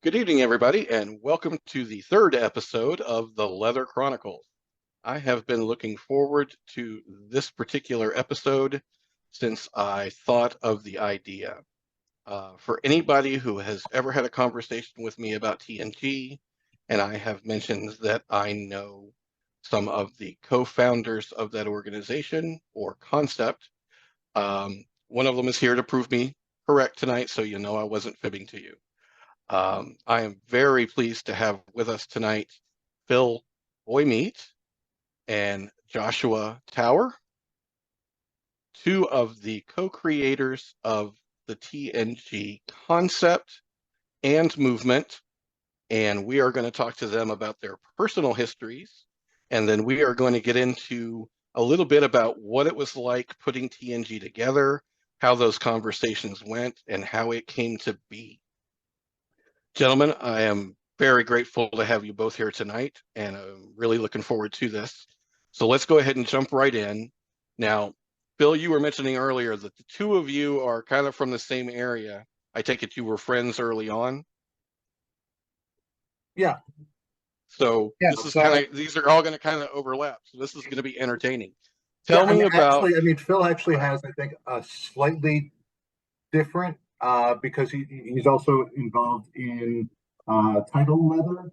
Good evening, everybody, and welcome to the third episode of the Leather Chronicles. I have been looking forward to this particular episode since I thought of the idea. For anybody who has ever had a conversation with me about TNG, and I have mentioned that I know some of the co-founders of that organization or concept, one of them is here to prove me correct tonight, so you know I wasn't fibbing to you. I am very pleased to have with us tonight Phil Boymeat and Joshua Tower, two of the co-creators of the TNG concept and movement. And we are going to talk to them about their personal histories. And then we are going to get into a little bit about what it was like putting TNG together, how those conversations went, and how it came to be. Gentlemen, I am very grateful to have you both here tonight, and I'm really looking forward to this. So let's go ahead and jump right in. Now, Phil, you were mentioning earlier that the two of you are kind of from the same area. I take it you were friends early on. Yeah. So Yeah, this is kind of, these are all going to kind of overlap. So this is going to be entertaining. Tell yeah, me about. Actually, Phil actually has, I think, a slightly different because he's also involved in title leather.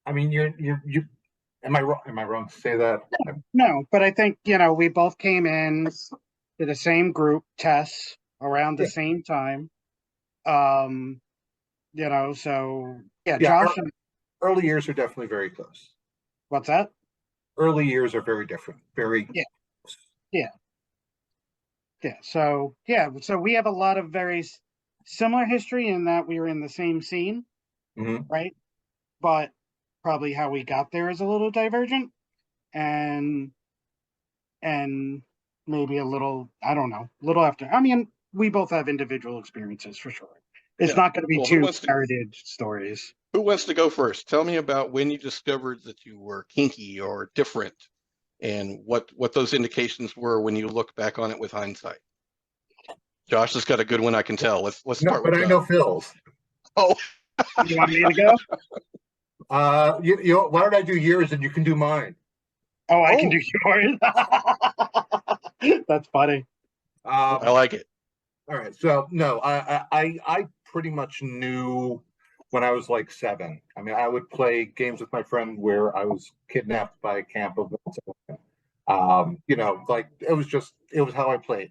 You. Am I wrong? Am I wrong to say that? No, but I think, we both came in to the same group, TES, around the Yeah. same time. So Yeah, Josh. Early years are definitely very close. What's that? Early years are very different. Very. Yeah. So we have a lot of very similar history in that we were in the same scene, right? But probably how we got there is a little divergent, and maybe a little, I don't know, a little after. I mean, we both have individual experiences for sure. It's not going to be two heritage stories. Who wants to go first? Tell me about when you discovered that you were kinky or different, and what those indications were when you look back on it with hindsight. Josh has got a good one, I can tell. Let's start with Josh. But I know Phil's. Oh. You want me to go? Why don't I do yours and you can do mine? Oh, I can do yours. That's funny. I like it. All right. So no, I pretty much knew when I was like 7. I mean, I would play games with my friend where I was kidnapped by a camp of like it was how I played.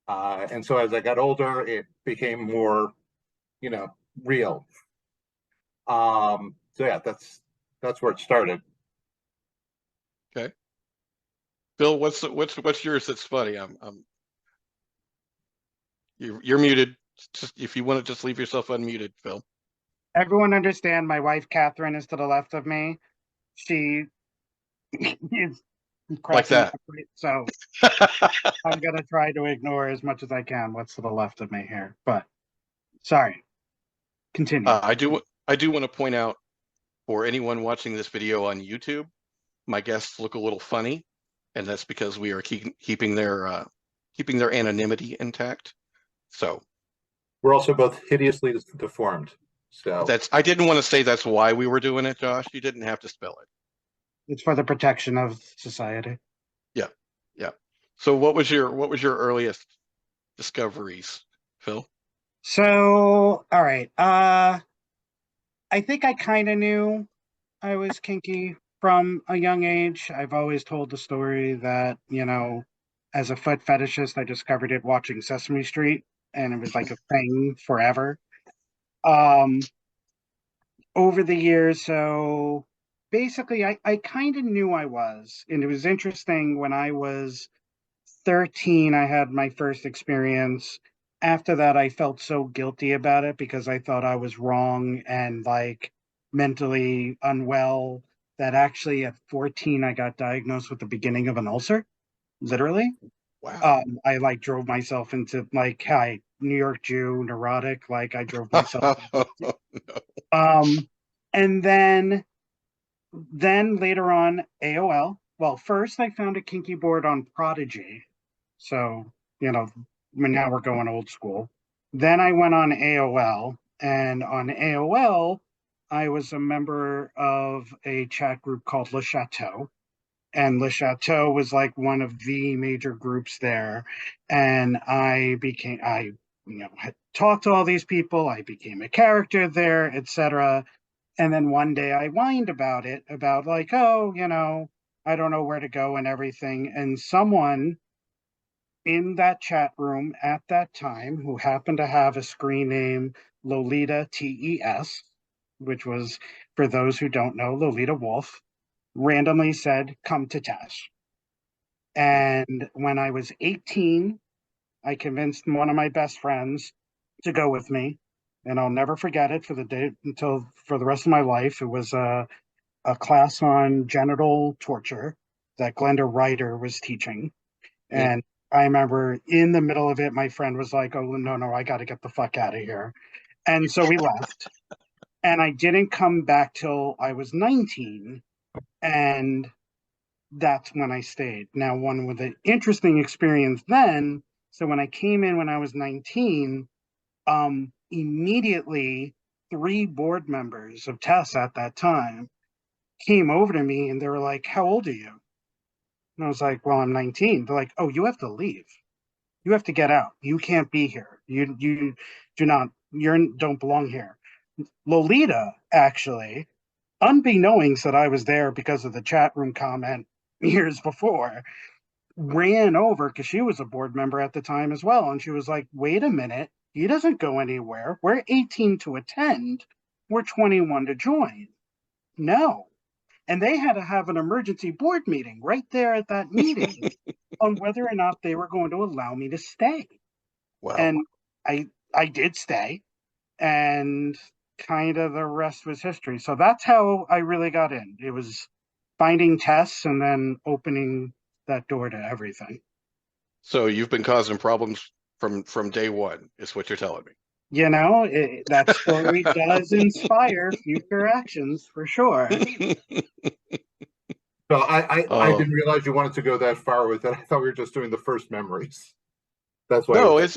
And so as I got older, it became more, real. So yeah, that's where it started. Okay. Bill, what's yours that's funny? You're muted. Just, if you want to just leave yourself unmuted, Phil. Everyone understand my wife Catherine is to the left of me. She is like that. So I'm gonna try to ignore as much as I can what's to the left of me here. But sorry. Continue. I do want to point out for anyone watching this video on YouTube, my guests look a little funny, and that's because we are keeping their anonymity intact. So we're also both hideously deformed. So I didn't want to say that's why we were doing it, Josh. You didn't have to spell it. It's for the protection of society. Yeah. So what was your earliest discoveries, Phil? So all right. I think I kind of knew I was kinky from a young age. I've always told the story that, as a foot fetishist, I discovered it watching Sesame Street, and it was like a thing forever. Over the years, so basically I kind of knew I was, and it was interesting. When I was 13, I had my first experience. After that, I felt so guilty about it because I thought I was wrong and like mentally unwell that actually at 14, I got diagnosed with the beginning of an ulcer, literally. Wow. I like drove myself into like, hi, New York Jew, neurotic. Like I drove myself. No. And then later on, AOL. Well, first I found a kinky board on Prodigy. So, now we're going old school. Then I went on AOL, and on AOL, I was a member of a chat group called Le Chateau, and Le Chateau was like one of the major groups there. And had talked to all these people. I became a character there, etc. And then one day I whined about it, about like, oh, I don't know where to go and everything. And someone in that chat room at that time who happened to have a screen name Lolita TES, which was, for those who don't know, Lolita Wolf, randomly said, come to TES. And when I was 18, I convinced one of my best friends to go with me. And I'll never forget it for the rest of my life. It was a class on genital torture that Glenda Ryder was teaching. And I remember in the middle of it, my friend was like, oh, no, I got to get the fuck out of here. And so we left. And I didn't come back till I was 19. And that's when I stayed. Now, one with an interesting experience then. So when I came in when I was 19, immediately 3 board members of TES at that time came over to me and they were like, how old are you? And I was like, well, I'm 19. They're like, oh, you have to leave. You have to get out. You can't be here. You don't belong here. Lolita, actually, unbeknownst that I was there because of the chat room comment years before, ran over because she was a board member at the time as well. And she was like, wait a minute, he doesn't go anywhere. We're 18 to attend. We're 21 to join. No. And they had to have an emergency board meeting right there at that meeting on whether or not they were going to allow me to stay. Wow. And I did stay, and kind of the rest was history. So that's how I really got in. It was finding TES and then opening that door to everything. So you've been causing problems from day one, is what you're telling me. That story does inspire future actions for sure. So I didn't realize you wanted to go that far with it. I thought we were just doing the first memories. That's why. No, it's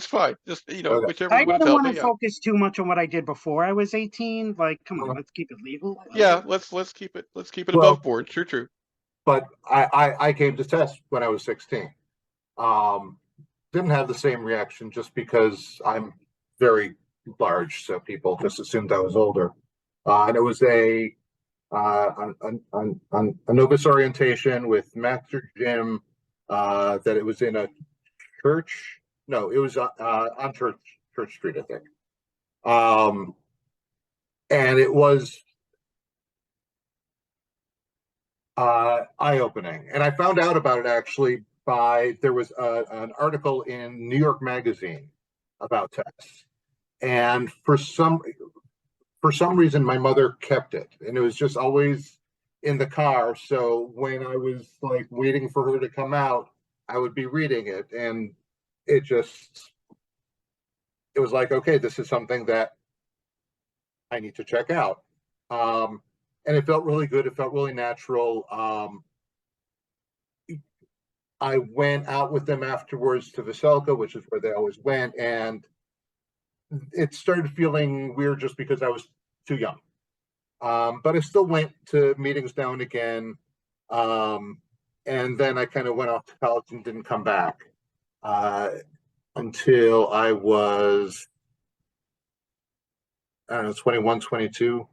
fine. Just Okay. whichever I you want to didn't tell want me. to focus too much on what I did before I was 18. Like, come on, let's keep it legal. Yeah, let's keep it Well, above board. True. But I came to TES when I was 16. Didn't have the same reaction just because I'm very large, so people just assumed I was older. And it was a novice orientation with Master Jim. That it was in a church. No, it was on Church Street, I think. And it was eye-opening. And I found out about it actually there was an article in New York Magazine about TES. And for some reason, my mother kept it. And it was just always in the car. So when I was like waiting for her to come out, I would be reading it. And it was like, okay, this is something that I need to check out. And it felt really good. It felt really natural. I went out with them afterwards to Veselka, which is where they always went, and it started feeling weird just because I was too young. But I still went to meetings now and again. And then I kind of went off to college and didn't come back until I was, I don't know, 21, 22.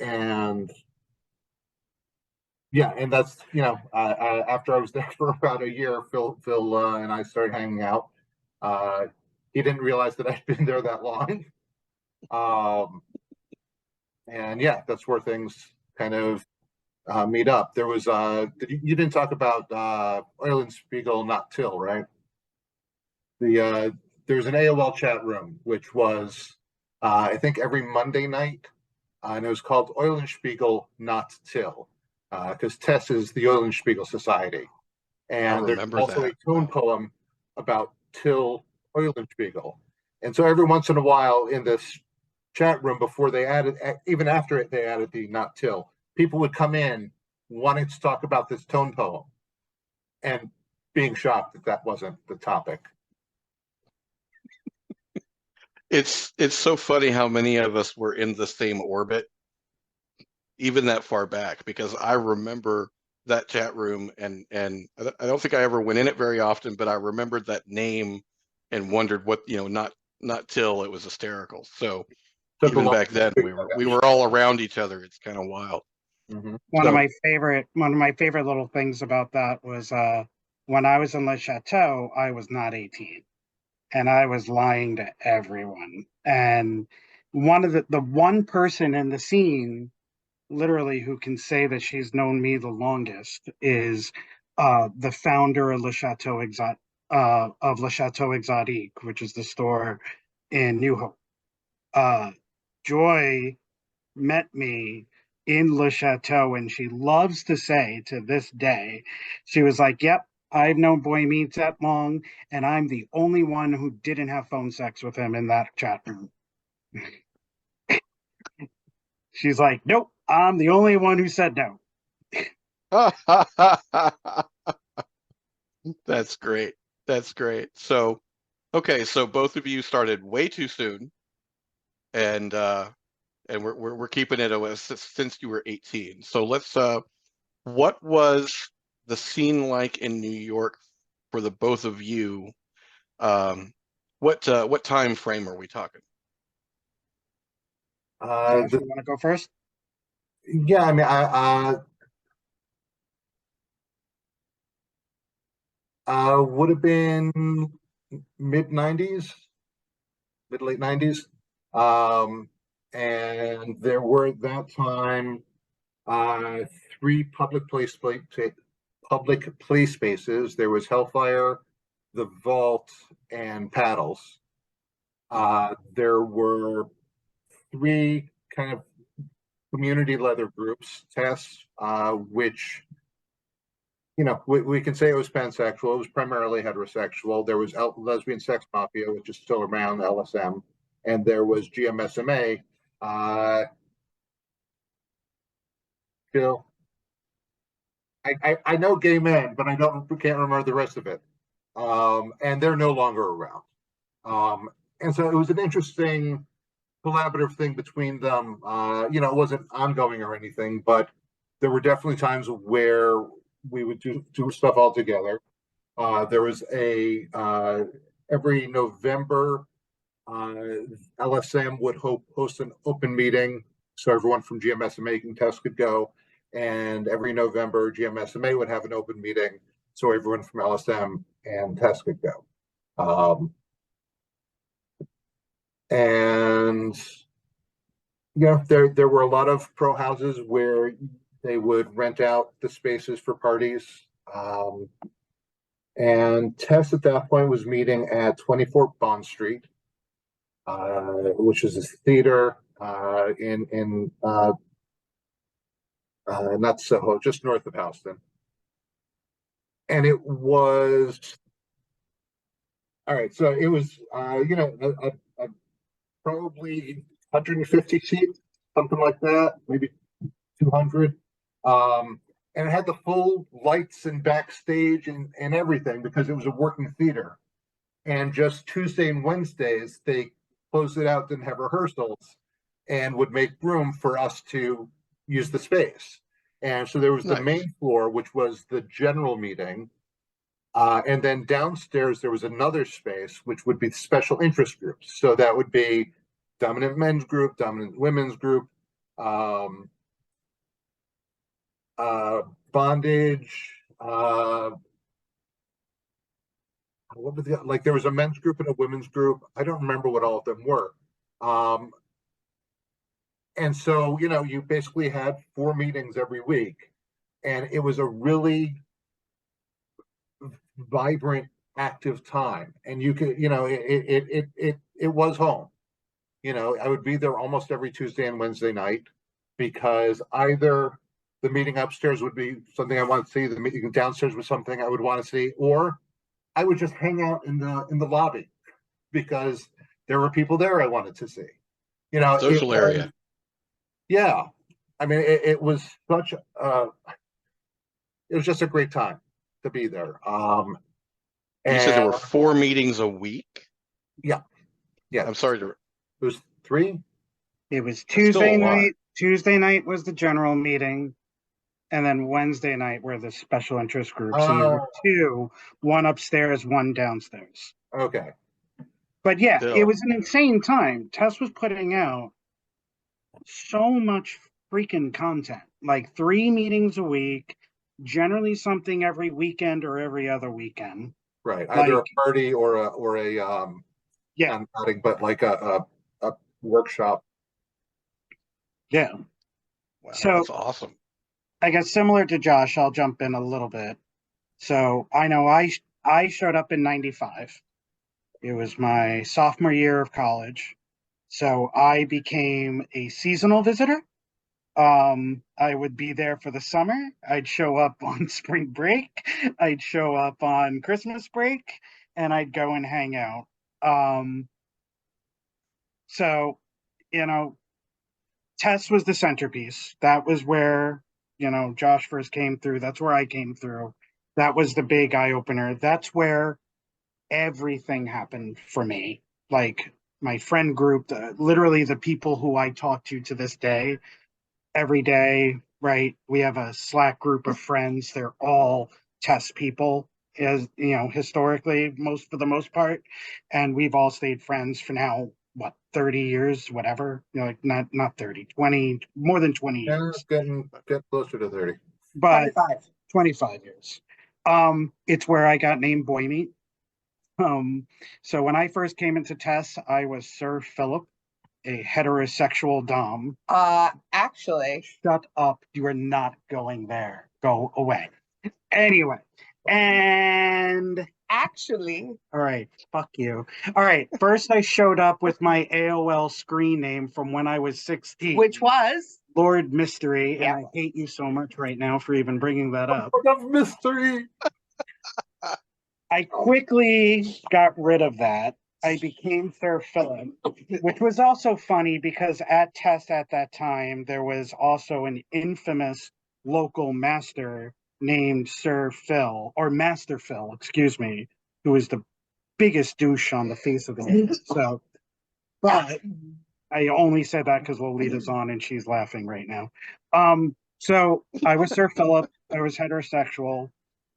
And yeah, and that's, after I was there for about a year, Phil and I started hanging out. He didn't realize that I'd been there that long. And yeah, that's where things kind of meet up. There was, you didn't talk about Eulenspiegel, not Till, right? There was an AOL chat room, which was, I think, every Monday night, and it was called Eulenspiegel, not Till, because TES is the Eulenspiegel Society. And there's also a tone poem about Till Eulenspiegel. And so every once in a while in this chat room, before they added, even after they added the not Till, people would come in wanting to talk about this tone poem and being shocked that wasn't the topic. It's so funny how many of us were in the same orbit, even that far back, because I remember that chat room, and I don't think I ever went in it very often, but I remembered that name and wondered what, not till it was hysterical. So Took a even long back then, we were all around each other. It's kind of wild. Mhm. One of So my favorite little things about that was when I was in Le Chateau, I was not 18, and I was lying to everyone. And one of the one person in the scene, literally, who can say that she's known me the longest is the founder of Le Chateau Exotique, which is the store in New Hope. Joy met me in Le Chateau, and she loves to say to this day, she was like, "Yep, I've known Boymeat that long, and I'm the only one who didn't have phone sex with him in that chat room." She's like, "Nope, I'm the only one who said no." that's great. That's great. So, okay, so both of you started way too soon, and we're keeping it since you were 18. So let's what was the scene like in New York for the both of you? What time frame are we talking? Josh, you want to go first? Yeah, I mean, I would have been mid '90s, mid late '90s, and there were at that time uh, three public play spaces. There was Hellfire, the Vault, and Paddles. There were three kind of community leather groups, TES, which we can say it was pansexual. It was primarily heterosexual. There was Lesbian Sex Mafia, which is still around, LSM, and there was GMSMA. Still, I know gay men, but can't remember the rest of it. And they're no longer around. And so it was an interesting collaborative thing between them. It wasn't ongoing or anything, but there were definitely times where we would do stuff all together. There was every November, LSM would host an open meeting so everyone from GMSMA and TES could go. And every November, GMSMA would have an open meeting so everyone from LSM and TES could go. And there were a lot of pro houses where they would rent out the spaces for parties. And TES at that point was meeting at 24 Bond Street, which is a theater in not Soho, just north of Houston. And it was all right. So it was, probably 150 seats, something like that, maybe 200. And it had the full lights and backstage and everything because it was a working theater. And just Tuesday and Wednesdays, they closed it out, didn't have rehearsals, and would make room for us to use the space. And so there was the Nice. main floor, which was the general meeting. And then downstairs, there was another space, which would be special interest groups. So that would be dominant men's group, dominant women's group, bondage. What was like? There was a men's group and a women's group. I don't remember what all of them were. And so, you basically had 4 meetings every week, and it was a really vibrant, active time. And you could, it was home. I would be there almost every Tuesday and Wednesday night because either the meeting upstairs would be something I want to see, the meeting downstairs was something I would want to see, or I would just hang out in the lobby because there were people there I wanted to see. Social area. Yeah. I mean, it was it was just a great time to be there. You said there And were 4 meetings a week? yeah. Yeah, I'm sorry to. it was 3. It was That's still a Tuesday lot. night. Tuesday night was the general meeting, and then Wednesday night were the special interest groups, and there were two, one upstairs, one downstairs. Okay. But yeah, it Still. was an insane time. Tess was putting out so much freaking content, like 3 meetings a week, generally something every weekend or every other weekend. Right. Like, Either a party or a yeah, not outing, but like a workshop. yeah. Wow, So that's awesome. I guess similar to Josh, I'll jump in a little bit. So I know I showed up in '95. It was my sophomore year of college. So I became a seasonal visitor. I would be there for the summer. I'd show up on spring break. I'd show up on Christmas break, and I'd go and hang out. Um, so, you know, Tess was the centerpiece. That was where, Josh first came through. That's where I came through. That was the big eye opener. That's where everything happened for me. Like my friend group, literally the people who I talk to this day, every day, right? We have a Slack group of friends. They're all test people, as historically, for the most part, and we've all stayed friends for now, what, 30 years, whatever. Like not 30, 20, more than 20 Yeah, years, getting closer to 30. but 25 years. It's where I got named Boymeat. So when I first came into Tess, I was Sir Philip, a heterosexual dom. Actually, Shut up. You are not going there. Go away. Anyway. And actually, all right, fuck you. All right. First I showed up with my AOL screen name from when I was 16. which was Lord Mystery, Yeah. and I hate you so much right now for even bringing that up. What a mystery! I quickly got rid of that. I became Sir Philip, which was also funny because at Test at that time, there was also an infamous local master named Sir Phil, or Master Phil, excuse me, who was the biggest douche on the face of the earth. So, but I only said that because Lolita's on and she's laughing right now. So I was Sir Philip. I was heterosexual.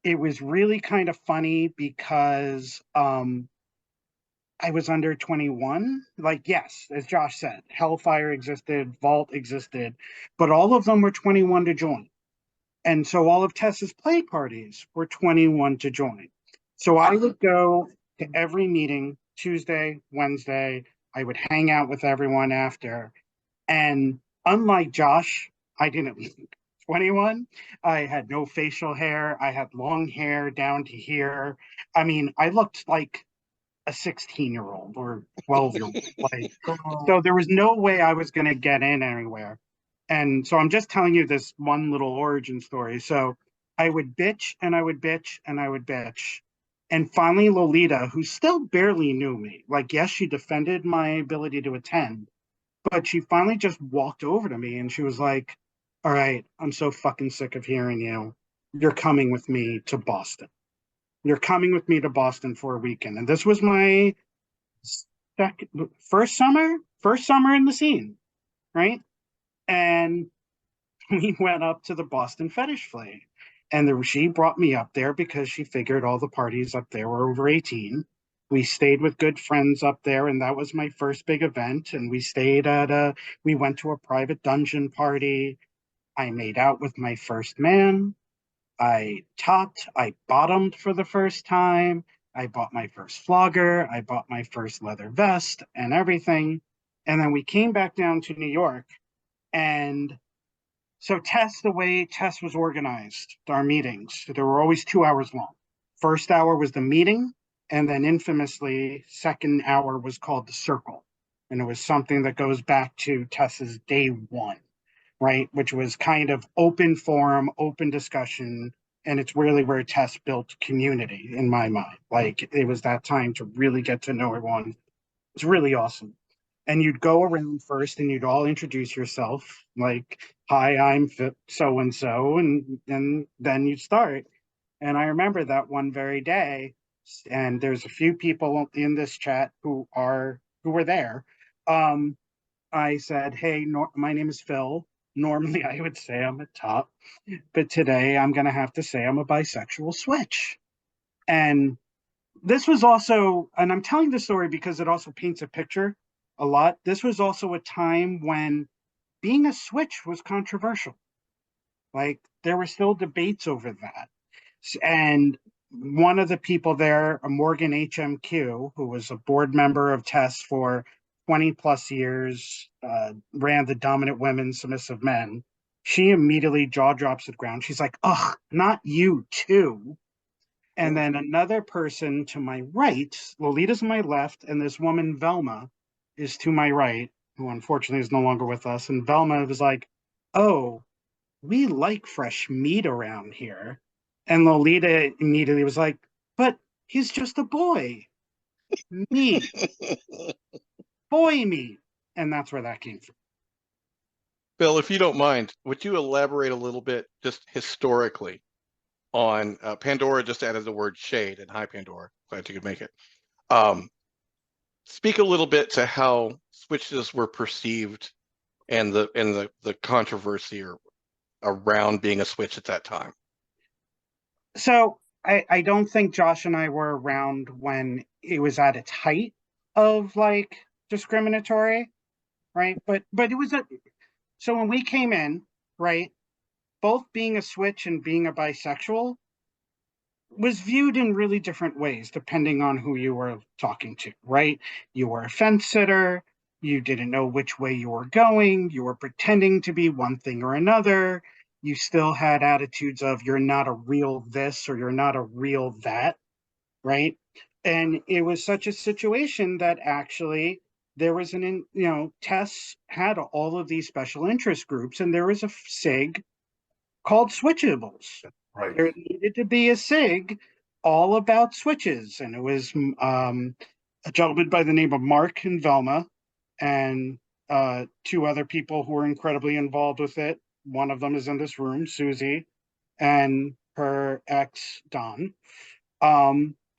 It was really kind of funny because I was under 21. Like, yes, as Josh said, Hellfire existed, Vault existed, but all of them were 21 to join. And so all of Tess's play parties were 21 to join. So I would go to every meeting Tuesday, Wednesday. I would hang out with everyone after. And unlike Josh, I didn't look 21. I had no facial hair. I had long hair down to here. I mean, I looked like a 16-year-old or 12-year-old. Like, so there was no way I was going to get in anywhere. And so I'm just telling you this one little origin story. So I would bitch and I would bitch and I would bitch. And finally, Lolita, who still barely knew me, like, yes, she defended my ability to attend, but she finally just walked over to me and she was like, all right, I'm so fucking sick of hearing you. You're coming with me to Boston. You're coming with me to Boston for a weekend. And this was my first summer in the scene, right? And we went up to the Boston Fetish Flea. And she brought me up there because she figured all the parties up there were over 18. We stayed with good friends up there, and that was my first big event. And we went to a private dungeon party. I made out with my first man. I topped, I bottomed for the first time. I bought my first flogger. I bought my first leather vest and everything. And then we came back down to New York. And so the way Tess was organized, our meetings, they were always 2 hours long. First hour was the meeting. And then infamously, second hour was called the circle. And it was something that goes back to Tess's day one, right? Which was kind of open forum, open discussion. And it's really where Tess built community in my mind. Like, it was that time to really get to know everyone. It's really awesome. And you'd go around first and you'd all introduce yourself, like, hi, I'm so and so, and then you'd start. And I remember that one very day, and there's a few people in this chat who who were there. I said, hey, my name is Phil. Normally I would say I'm a top, but today I'm going to have to say I'm a bisexual switch. And this was also, and I'm telling this story because it also paints a picture a lot. This was also a time when being a switch was controversial. Like there were still debates over that. And one of the people there, Morgan HMQ, who was a board member of TES for 20 plus years, ran the Dominant Women, Submissive Men. She immediately jaw drops to the ground. She's like, ugh, not you too. And then another person to my right, Lolita's to my left, and this woman, Velma, is to my right, who unfortunately is no longer with us. And Velma was like, oh, we like fresh meat around here. And Lolita immediately was like, but he's just a boy. Meat, boy meat. And that's where that came from. Bill, if you don't mind, would you elaborate a little bit just historically on Pandora just added the word shade, and hi, Pandora. Glad you could make it. Speak a little bit to how switches were perceived and the controversy around being a switch at that time. So I don't think Josh and I were around when it was at its height of like discriminatory, right? But it was so when we came in, right, both being a switch and being a bisexual was viewed in really different ways depending on who you were talking to, right? You were a fence sitter, you didn't know which way you were going, you were pretending to be one thing or another, you still had attitudes of you're not a real this or you're not a real that, right? And it was such a situation that actually there was TES had all of these special interest groups, and there was a SIG called Switchables. Right. There needed to be a SIG all about switches, and it was a gentleman by the name of Mark and Velma, and two other people who were incredibly involved with it. One of them is in this room, Susie, and her ex, Don.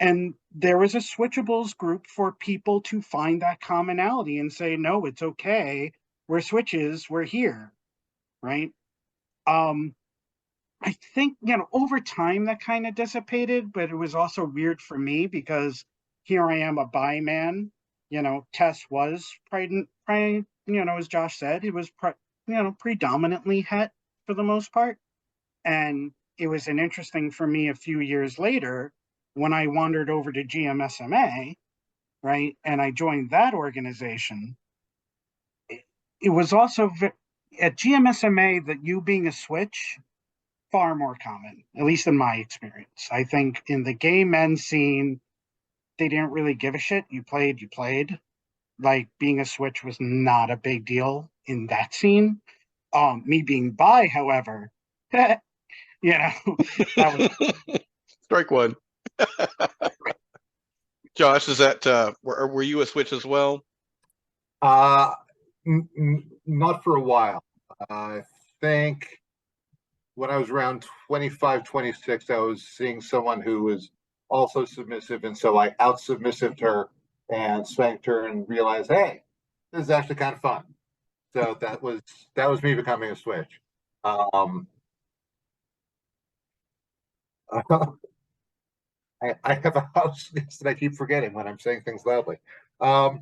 And there was a Switchables group for people to find that commonality and say, no, it's okay. We're switches, we're here, right? I think, over time that kind of dissipated, but it was also weird for me because here I am, a bi man. TES was, as Josh said, it was, predominantly het for the most part. And it was an interesting for me a few years later when I wandered over to GMSMA, right? And I joined that organization. It was also at GMSMA that you being a switch, far more common, at least in my experience. I think in the gay men scene, they didn't really give a shit. You played. Like being a switch was not a big deal in that scene. Me being bi, however, that was Strike one. Josh, is that were you a switch as well? Not for a while. I think when I was around 25, 26, I was seeing someone who was also submissive, and so I out-submissived her and spanked her and realized, hey, this is actually kind of fun. So that was me becoming a switch. I have a house list that I keep forgetting when I'm saying things loudly. So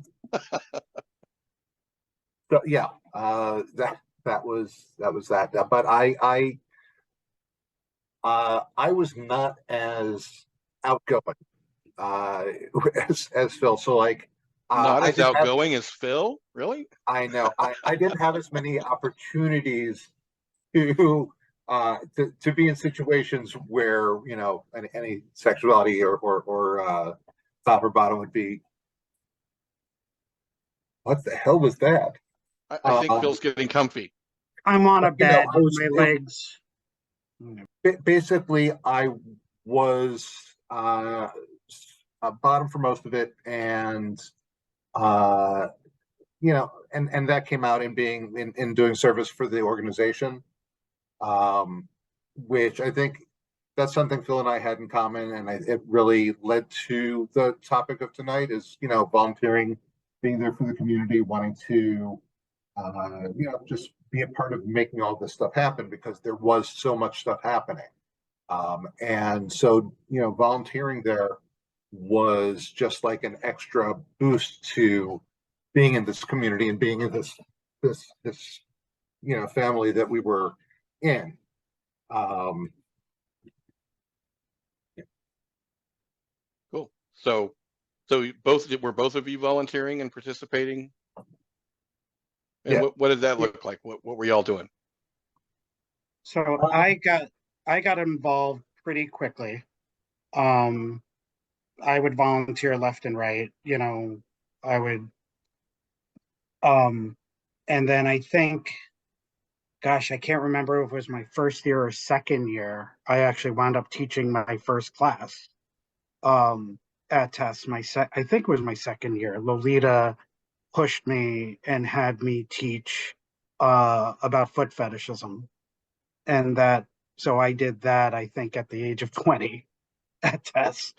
yeah, that was that. But I was not as outgoing as Phil. So like, not as outgoing as Phil, really? I know I didn't have as many opportunities to be in situations where any sexuality or top or bottom would be. What the hell was that? I think Phil's getting comfy. I'm on a bed with my legs. Basically, I was bottom for most of it, and and that came out in being in doing service for the organization, which I think that's something Phil and I had in common, and it really led to the topic of tonight is volunteering being there for the community, wanting to, just be a part of making all this stuff happen because there was so much stuff happening. And so, volunteering there was just like an extra boost to being in this community and being in this family that we were in. Cool. So were both of you volunteering and participating? And Yeah. what did that look like? What were y'all doing? So I got involved pretty quickly. I would volunteer left and right, I would, and then I think, gosh, I can't remember if it was my first year or second year, I actually wound up teaching my first class, at TES. I think it was my second year. Lolita pushed me and had me teach, about foot fetishism. And so I did that, I think, at the age of 20 at TES,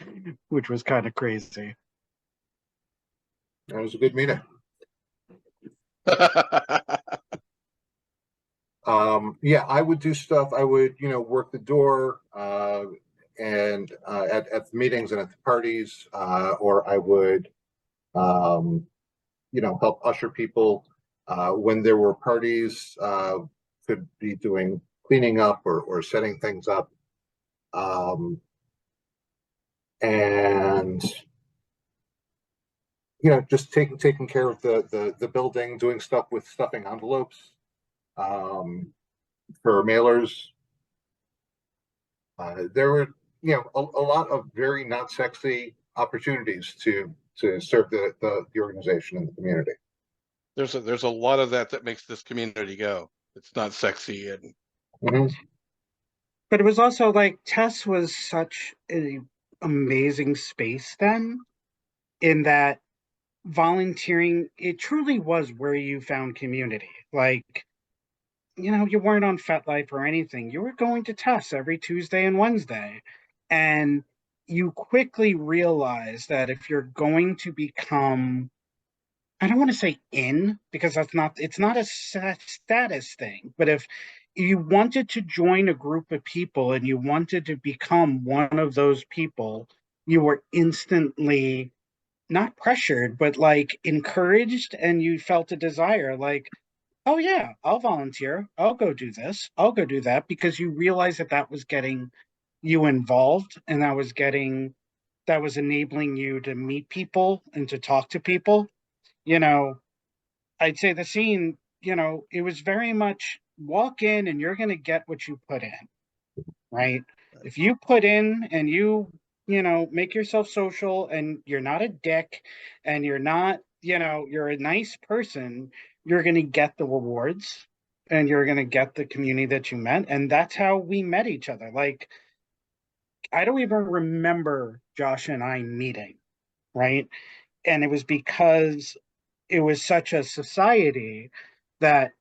which was kind of crazy. That was a good meeting. Yeah, I would do stuff. I would, work the door, and at the meetings and at the parties, or I would, help usher people when there were parties. Could be doing cleaning up or setting things up, and just taking care of the building, doing stuff with stuffing envelopes for mailers. There were, a lot of very not sexy opportunities to serve the organization and the community. There's a lot of that makes this community go. It's not sexy and. Mhm. But it was also like TES was such an amazing space then, in that volunteering, it truly was where you found community. Like, you weren't on FetLife or anything. You were going to TES every Tuesday and Wednesday. And you quickly realize that if you're going to become, I don't want to say in, because it's not a status thing, but if you wanted to join a group of people and you wanted to become one of those people, you were instantly not pressured, but like encouraged, and you felt a desire, like, oh yeah, I'll volunteer. I'll go do this. I'll go do that, because you realize that was getting you involved, and that was enabling you to meet people and to talk to people. You know, I'd say the scene, it was very much walk in and you're going to get what you put in, right? If you put in and make yourself social and you're not a dick and you're not, you're a nice person, you're going to get the rewards and you're going to get the community that you met. And that's how we met each other. Like, I don't even remember Josh and I meeting, right? And it was because it was such a society that,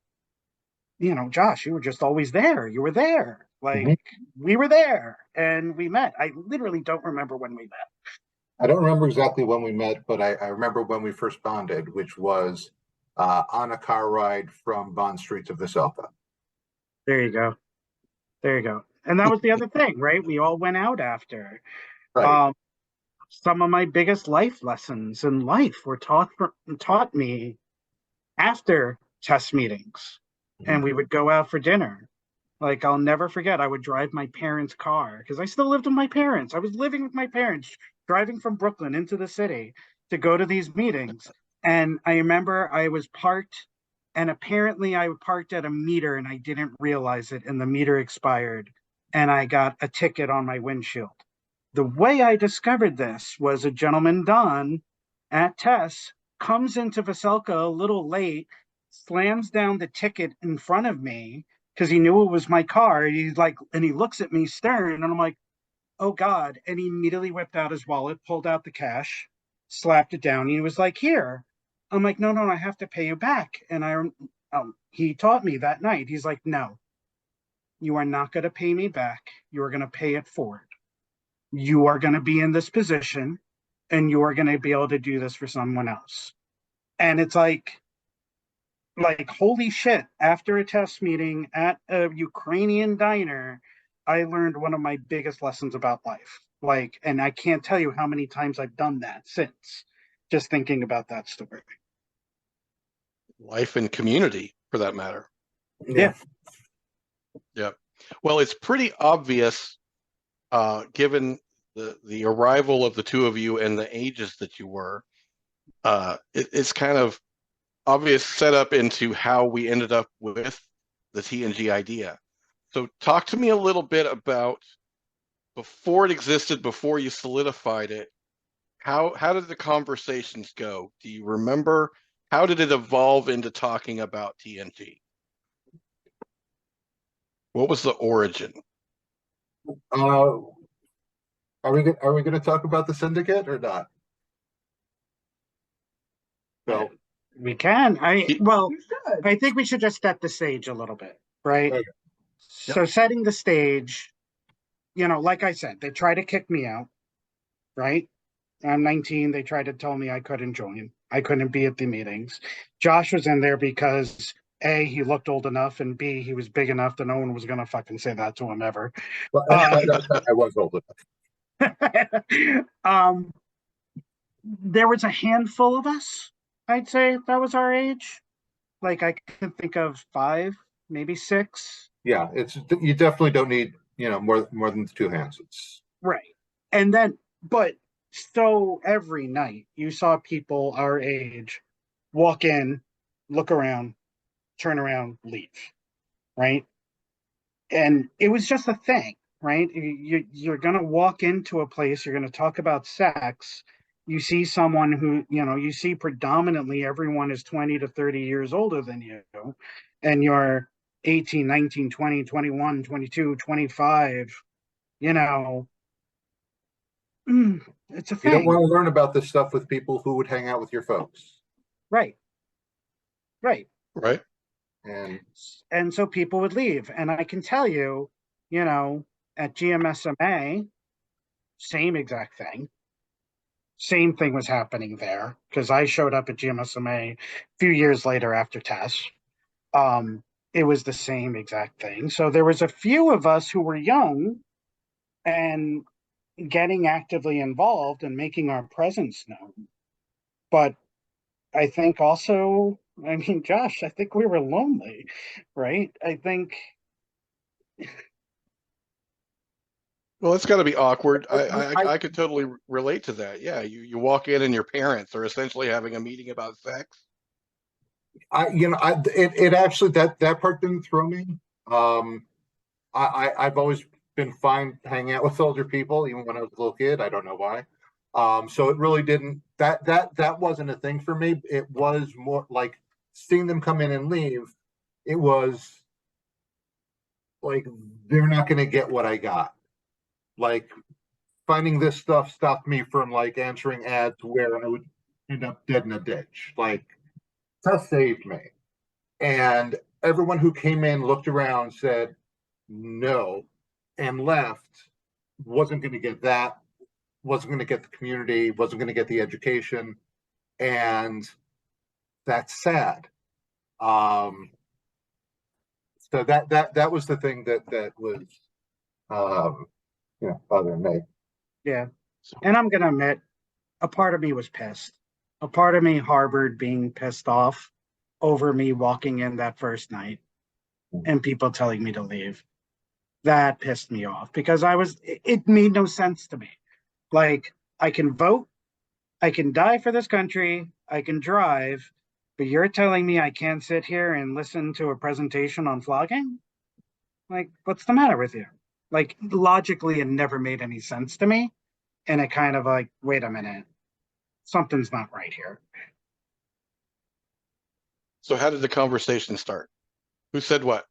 Josh, you were just always there. You were there. Like, Mhm. we were there and we met. I literally don't remember when we met. I don't remember exactly when we met, but I remember when we first bonded, which was on a car ride from Bond Street to Veselka. There you go. There you go. And that was the other thing, right? We all went out after. Right. Some of my biggest life lessons in life were taught me after test meetings, and we would go out for dinner. Like, I'll never forget, I would drive my parents' car because I still lived with my parents. I was living with my parents, driving from Brooklyn into the city to go to these meetings. And I remember I was parked, and apparently I parked at a meter and I didn't realize it, and the meter expired, and I got a ticket on my windshield. The way I discovered this was a gentleman, Don, at TES, comes into Veselka a little late, slams down the ticket in front of me because he knew it was my car. He's like, and he looks at me stern, and I'm like, oh God. And he immediately whipped out his wallet, pulled out the cash, slapped it down. And he was like, here. I'm like, no, I have to pay you back. And he taught me that night. He's like, no, you are not going to pay me back. You are going to pay it forward. You are going to be in this position and you are going to be able to do this for someone else. And it's like holy shit, after a test meeting at a Ukrainian diner, I learned one of my biggest lessons about life. Like, and I can't tell you how many times I've done that since, just thinking about that story. Life and community, for that matter. Yeah. Yeah. Well, it's pretty obvious, given the arrival of the two of you and the ages that you were. It's kind of obvious setup into how we ended up with the TNG idea. So talk to me a little bit about before it existed, before you solidified it. How did the conversations go? Do you remember? How did it evolve into talking about TNG? What was the origin? Are we going to talk about the syndicate or not? So We can. Well, You should. I think we should just set the stage a little bit, right? Okay. So setting the stage, like I said, they try to kick me out, right? I'm 19. They tried to tell me I couldn't join. I couldn't be at the meetings. Josh was in there because A, he looked old enough, and B, he was big enough that no one was going to fucking say that to him ever. Well, at that time, I was old enough. There was a handful of us, I'd say, that was our age. Like, I can think of 5, maybe 6. Yeah, you definitely don't need more than 2 hands. It's Right. And then, but so every night you saw people our age walk in, look around, turn around, leave, right? And it was just a thing, right? You're going to walk into a place, you're going to talk about sex. You see someone who, you see predominantly everyone is 20 to 30 years older than you, and you're 18, 19, 20, 21, 22, 25, you know, it's a you don't thing. want to learn about this stuff with people who would hang out with your folks. Right. Right. Right. And so people would leave. And I can tell you, at GMSMA, same exact thing. Same thing was happening there because I showed up at GMSMA a few years later after TES. It was the same exact thing. So there was a few of us who were young and getting actively involved and making our presence known. But I think also, Josh, I think we were lonely, right? I think. Well, it's got to be awkward. I could totally relate to that. Yeah, you walk in and your parents are essentially having a meeting about sex. It actually that part didn't throw me. I've always been fine hanging out with older people, even when I was a little kid. I don't know why. So it really didn't. That wasn't a thing for me. It was more like seeing them come in and leave. It was like they're not going to get what I got. Like finding this stuff stopped me from like answering ads where I would end up dead in a ditch. Like that saved me. And everyone who came in looked around, said no, and left. Wasn't going to get that. Wasn't going to get the community. Wasn't going to get the education, and that's sad. So that was the thing that was bothering me. Yeah. And I'm going to admit, a part of me was pissed. A part of me harbored being pissed off over me walking in that first night and people telling me to leave. That pissed me off because it made no sense to me. Like, I can vote, I can die for this country, I can drive, but you're telling me I can't sit here and listen to a presentation on flogging? Like, what's the matter with you? Like, logically, it never made any sense to me. And it kind of like, wait a minute, something's not right here. So how did the conversation start? Who said what?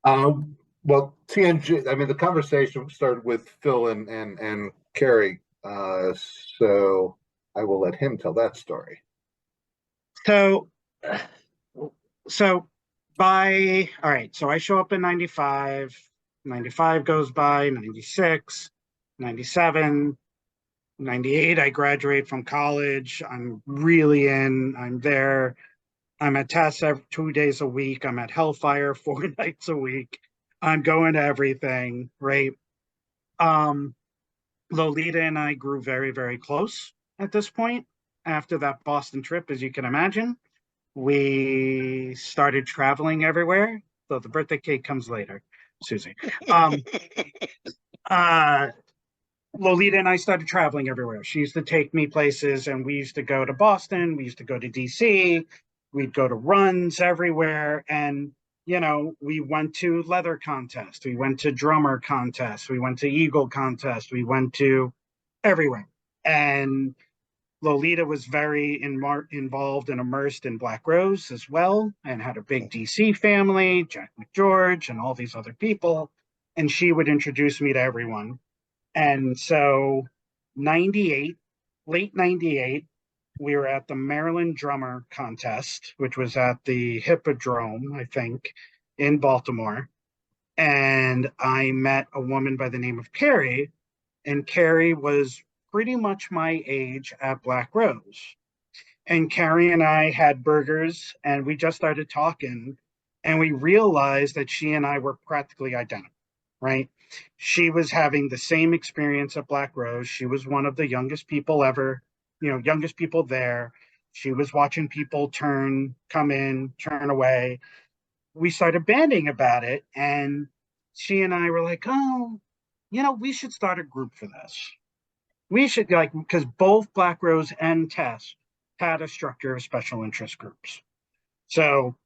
Well, TNG. I mean, the conversation started with Phil and Cary. So I will let him tell that story. So all right, so I show up in 95, 95 goes by, 96, 97, 98, I graduate from college. I'm really in. I'm there. I'm at TES 2 days a week. I'm at Hellfire 4 nights a week. I'm going to everything, right? Um, Lolita and I grew very, very close at this point. After that Boston trip, as you can imagine, we started traveling everywhere. So the birthday cake comes later, Susie. Um, uh, Lolita and I started traveling everywhere. She used to take me places, and we used to go to Boston. We used to go to DC. We'd go to runs everywhere. And, we went to leather contest. We went to drummer contest. We went to eagle contest. We went to everywhere. And Lolita was very involved and immersed in Black Rose as well, and had a big DC family, Jack McGeorge, and all these other people. And she would introduce me to everyone. And so 98, late 98, we were at the Maryland Drummer Contest, which was at the Hippodrome, I think, in Baltimore. And I met a woman by the name of Carrie, and Carrie was pretty much my age at Black Rose. And Carrie and I had burgers, and we just started talking, and we realized that she and I were practically identical, right? She was having the same experience at Black Rose. She was one of the youngest people ever, youngest people there. She was watching people come in, turn away. We started banding about it, and she and I were like, oh, we should start a group for this. We should, because both Black Rose and TES had a structure of special interest groups. So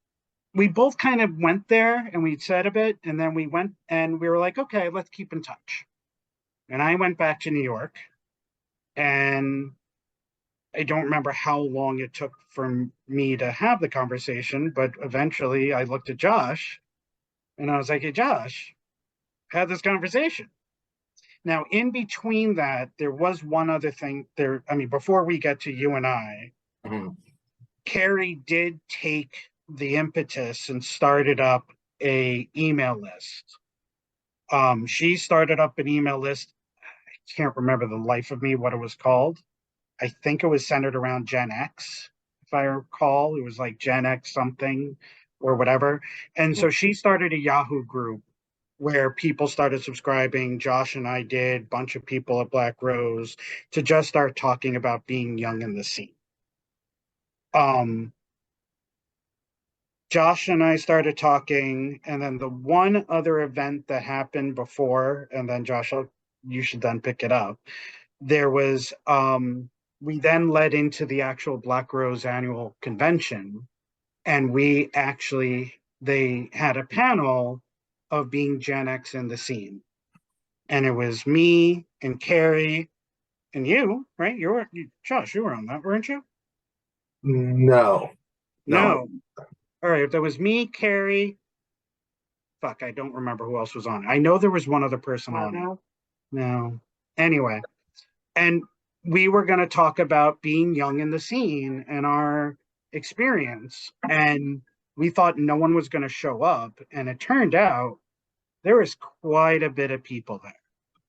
we both kind of went there, and we said a bit, and then we went and we were like, okay, let's keep in touch. And I went back to New York, and I don't remember how long it took for me to have the conversation, but eventually I looked at Josh and I was like, hey, Josh, had this conversation. Now, in between that, there was one other thing there. I mean, before we get to you and I, Carrie did take the impetus and started up a email list. She started up an email list. I can't remember the life of me what it was called. I think it was centered around Gen X, if I recall. It was like Gen X something or whatever. And so she started a Yahoo group where people started subscribing. Josh and I did, a bunch of people at Black Rose, to just start talking about being young in the scene. Josh and I started talking, and then the one other event that happened before, and then Josh, you should then pick it up. There was, we then led into the actual Black Rose annual convention, and they had a panel of being Gen X in the scene. And it was me and Carrie and you, right? Josh, you were on that, weren't you? No. No. All right, there was me, Carrie. Fuck, I don't remember who else was on it. I know there was one other person on it. No. Anyway, and we were going to talk about being young in the scene and our experience. And we thought no one was going to show up. And it turned out there was quite a bit of people there.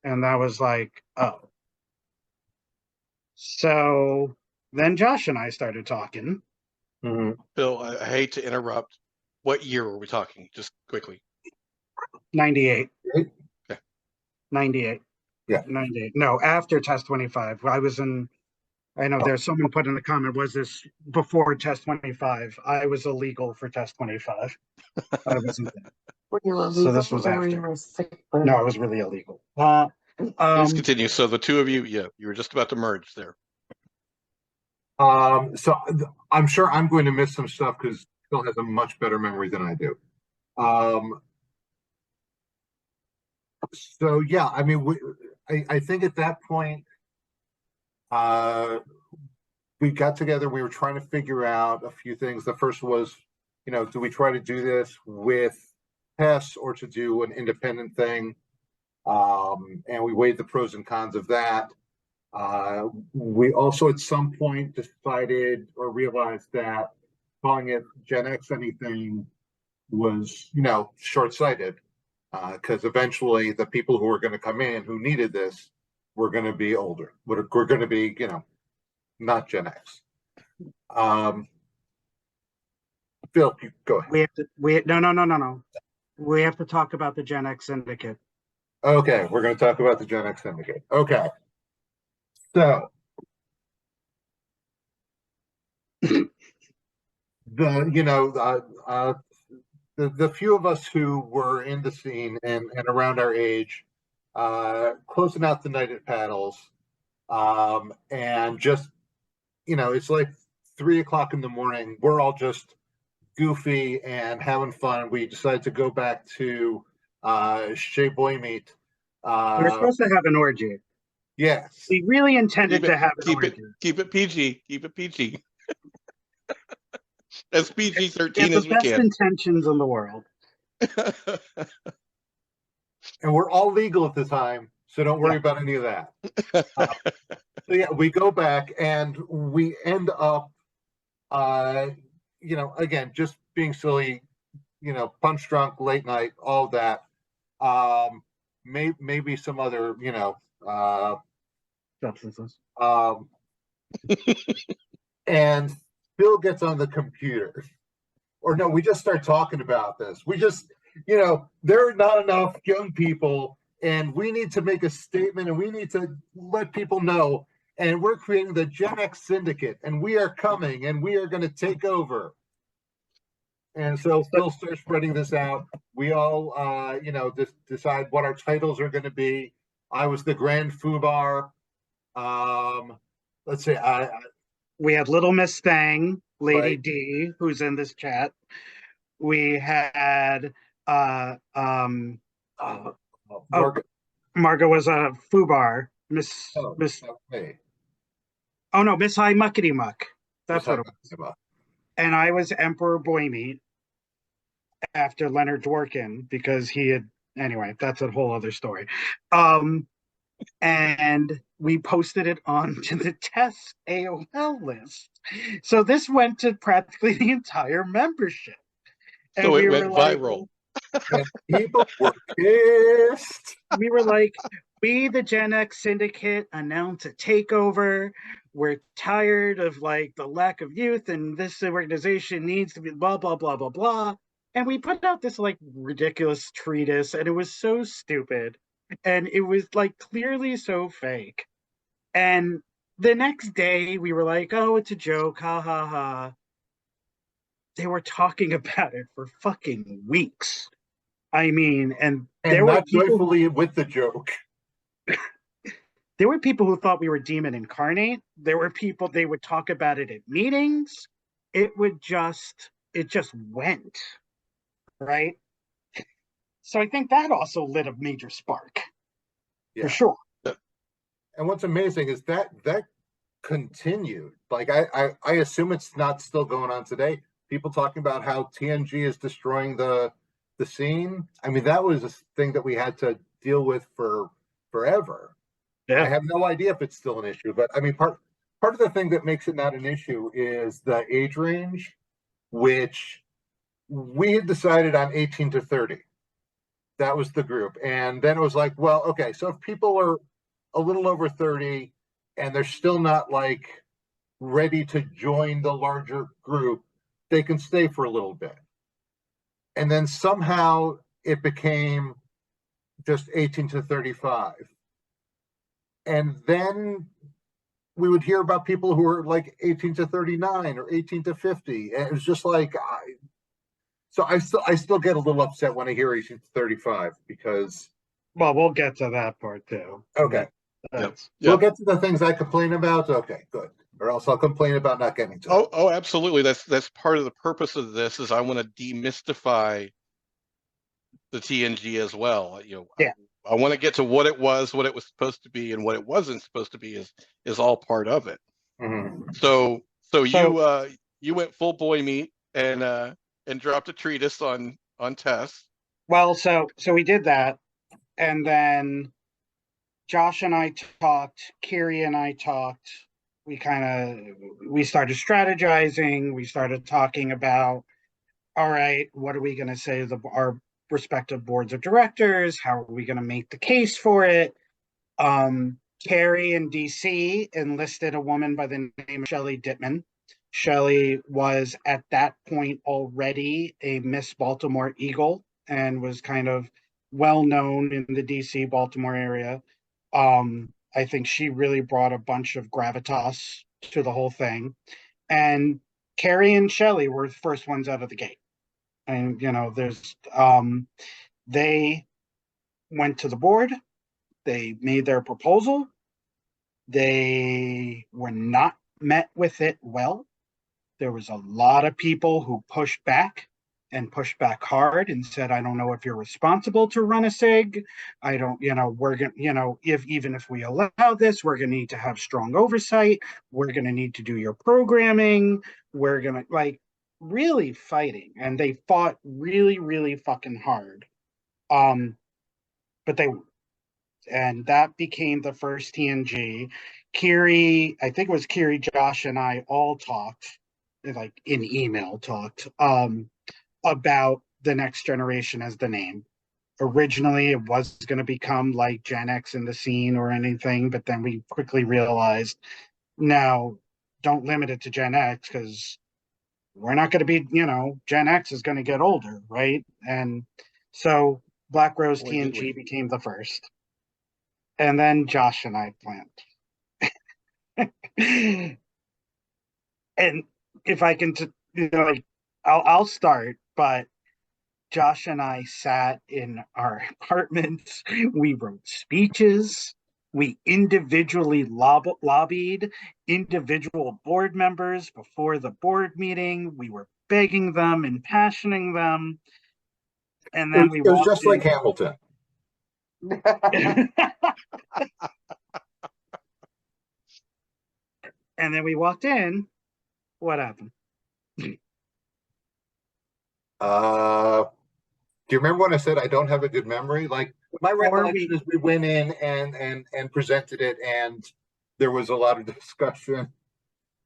And that was like, oh. So then Josh and I started talking. Bill, I hate to interrupt. What year were we talking? Just quickly. 98. Okay. 98. Yeah. 98. No, after TES 25. I know there's someone put in the comment, was this before TES 25? I was illegal for TES 25. I wasn't there. So this was after. No, I was really illegal. Please continue. So the two of you, you were just about to merge there. So I'm sure I'm going to miss some stuff because Phil has a much better memory than I do. So yeah, I mean, I think at that point, we got together. We were trying to figure out a few things. The first was, do we try to do this with TES or to do an independent thing? And we weighed the pros and cons of that. We also at some point decided or realized that calling it Gen X anything was, short-sighted, because eventually the people who were going to come in who needed this we're going to be older. We're going to be, not Gen X. Phil, you go ahead. No. We have to talk about the Gen X Syndicate. Okay, we're going to talk about the Gen X Syndicate. Okay. So, the few of us who were in the scene and around our age, closing out the night at paddles, and just, it's like 3 o'clock in the morning. We're all just goofy and having fun. We decided to go back to Chez Boymeat. We're supposed to have an orgy. Yes. We really intended to have an orgy. Keep it PG. Keep it PG. As PG-13 the as we best can. intentions in the world. And we're all legal at the time, so don't worry about any of that. So yeah, we go back and we end up, again, just being silly, punch drunk, late night, all that. Maybe some other, substances. And Bill gets on the computer. Or no, we just start talking about this. We just, there are not enough young people, and we need to make a statement, and we need to let people know. And we're creating the Gen X Syndicate, and we are coming, and we are going to take over. And so Phil starts spreading this out. We all, decide what our titles are going to be. I was the Grand Foobar. Let's see. We had Little Miss Thang, Lady Right. D, who's in this chat. We had Marga was a Foobar. Miss. Okay. Oh no, Miss High Muckety Muck. That's what it was. And I was Emperor Boymeat after Leonard Dworkin because he had. Anyway, that's a whole other story. And we posted it onto the TES AOL list. So this went to practically the entire membership. And so it went viral. And people were pissed. We were like, we, the Gen X Syndicate, announce a takeover. We're tired of like the lack of youth, and this organization needs to be blah, blah, blah, blah, blah. And we put out this like ridiculous treatise, and it was so stupid. And it was like clearly so fake. And the next day we were like, oh, it's a joke, ha ha ha. They were talking about it for fucking weeks. I mean, and there were not people joyfully with the joke. There were people who thought we were demon incarnate. There were people, they would talk about it at meetings. It just went, right? So I think that also lit a major spark, for sure. And what's amazing is that continued. Like I assume it's not still going on today. People talking about how TNG is destroying the scene. I mean, that was a thing that we had to deal with for forever. Yeah. I have no idea if it's still an issue, but I mean, part of the thing that makes it not an issue is the age range, which we had decided on 18 to 30. That was the group. And then it was like, well, okay, so if people are a little over 30 and they're still not like ready to join the larger group, they can stay for a little bit. And then somehow it became just 18 to 35. And then we would hear about people who were like 18 to 39 or 18 to 50. And it was just like, I still get a little upset when I hear 18 to 35 because. Well, we'll get to that part too. Okay. Yep. We'll get to the things I complain about. Okay, good. Or else I'll complain about not getting to it. Oh, absolutely. That's part of the purpose of this is I want to demystify the TNG as well. I want to get to what it was supposed to be, and what it wasn't supposed to be is all part of it. Mm-hmm. So you went full boy meat and dropped a treatise on TES. Well, so we did that, and then Josh and I talked, Cary and I talked. We started strategizing. We started talking about, all right, what are we going to say to our respective boards of directors? How are we going to make the case for it? Cary in DC enlisted a woman by the name of Shelley Dittman. Shelley was at that point already a Miss Baltimore Eagle and was kind of well known in the DC Baltimore area. I think she really brought a bunch of gravitas to the whole thing. And Cary and Shelley were the first ones out of the gate. And, you know, they went to the board, they made their proposal, they were not met with it well. There was a lot of people who pushed back and pushed back hard and said, I don't know if you're responsible to run a SIG. I don't, you know, we're going to, you know, even if we allow this, we're going to need to have strong oversight. We're going to need to do your programming. We're going to like really fighting. And they fought really, really fucking hard. But and that became the first TNG. Cary, I think it was Cary, Josh, and I all talked, like in email talked, about the next generation as the name. Originally, it was going to become like Gen X in the scene or anything, but then we quickly realized, no, don't limit it to Gen X because we're not going to be, you know, Gen X is going to get older, right? And so Black Rose Boy, did we. TNG became the first. And then Josh and I planned. And if I can, you know, like, I'll start, but Josh and I sat in our apartments. We wrote speeches. We individually lobbied individual board members before the board meeting. We were begging them, impassioning them. And then It was just like Hamilton. And then we walked in. What happened? Do you remember when I said I don't have a good memory? Like my recollection is we went in and presented it, and there was a lot of discussion.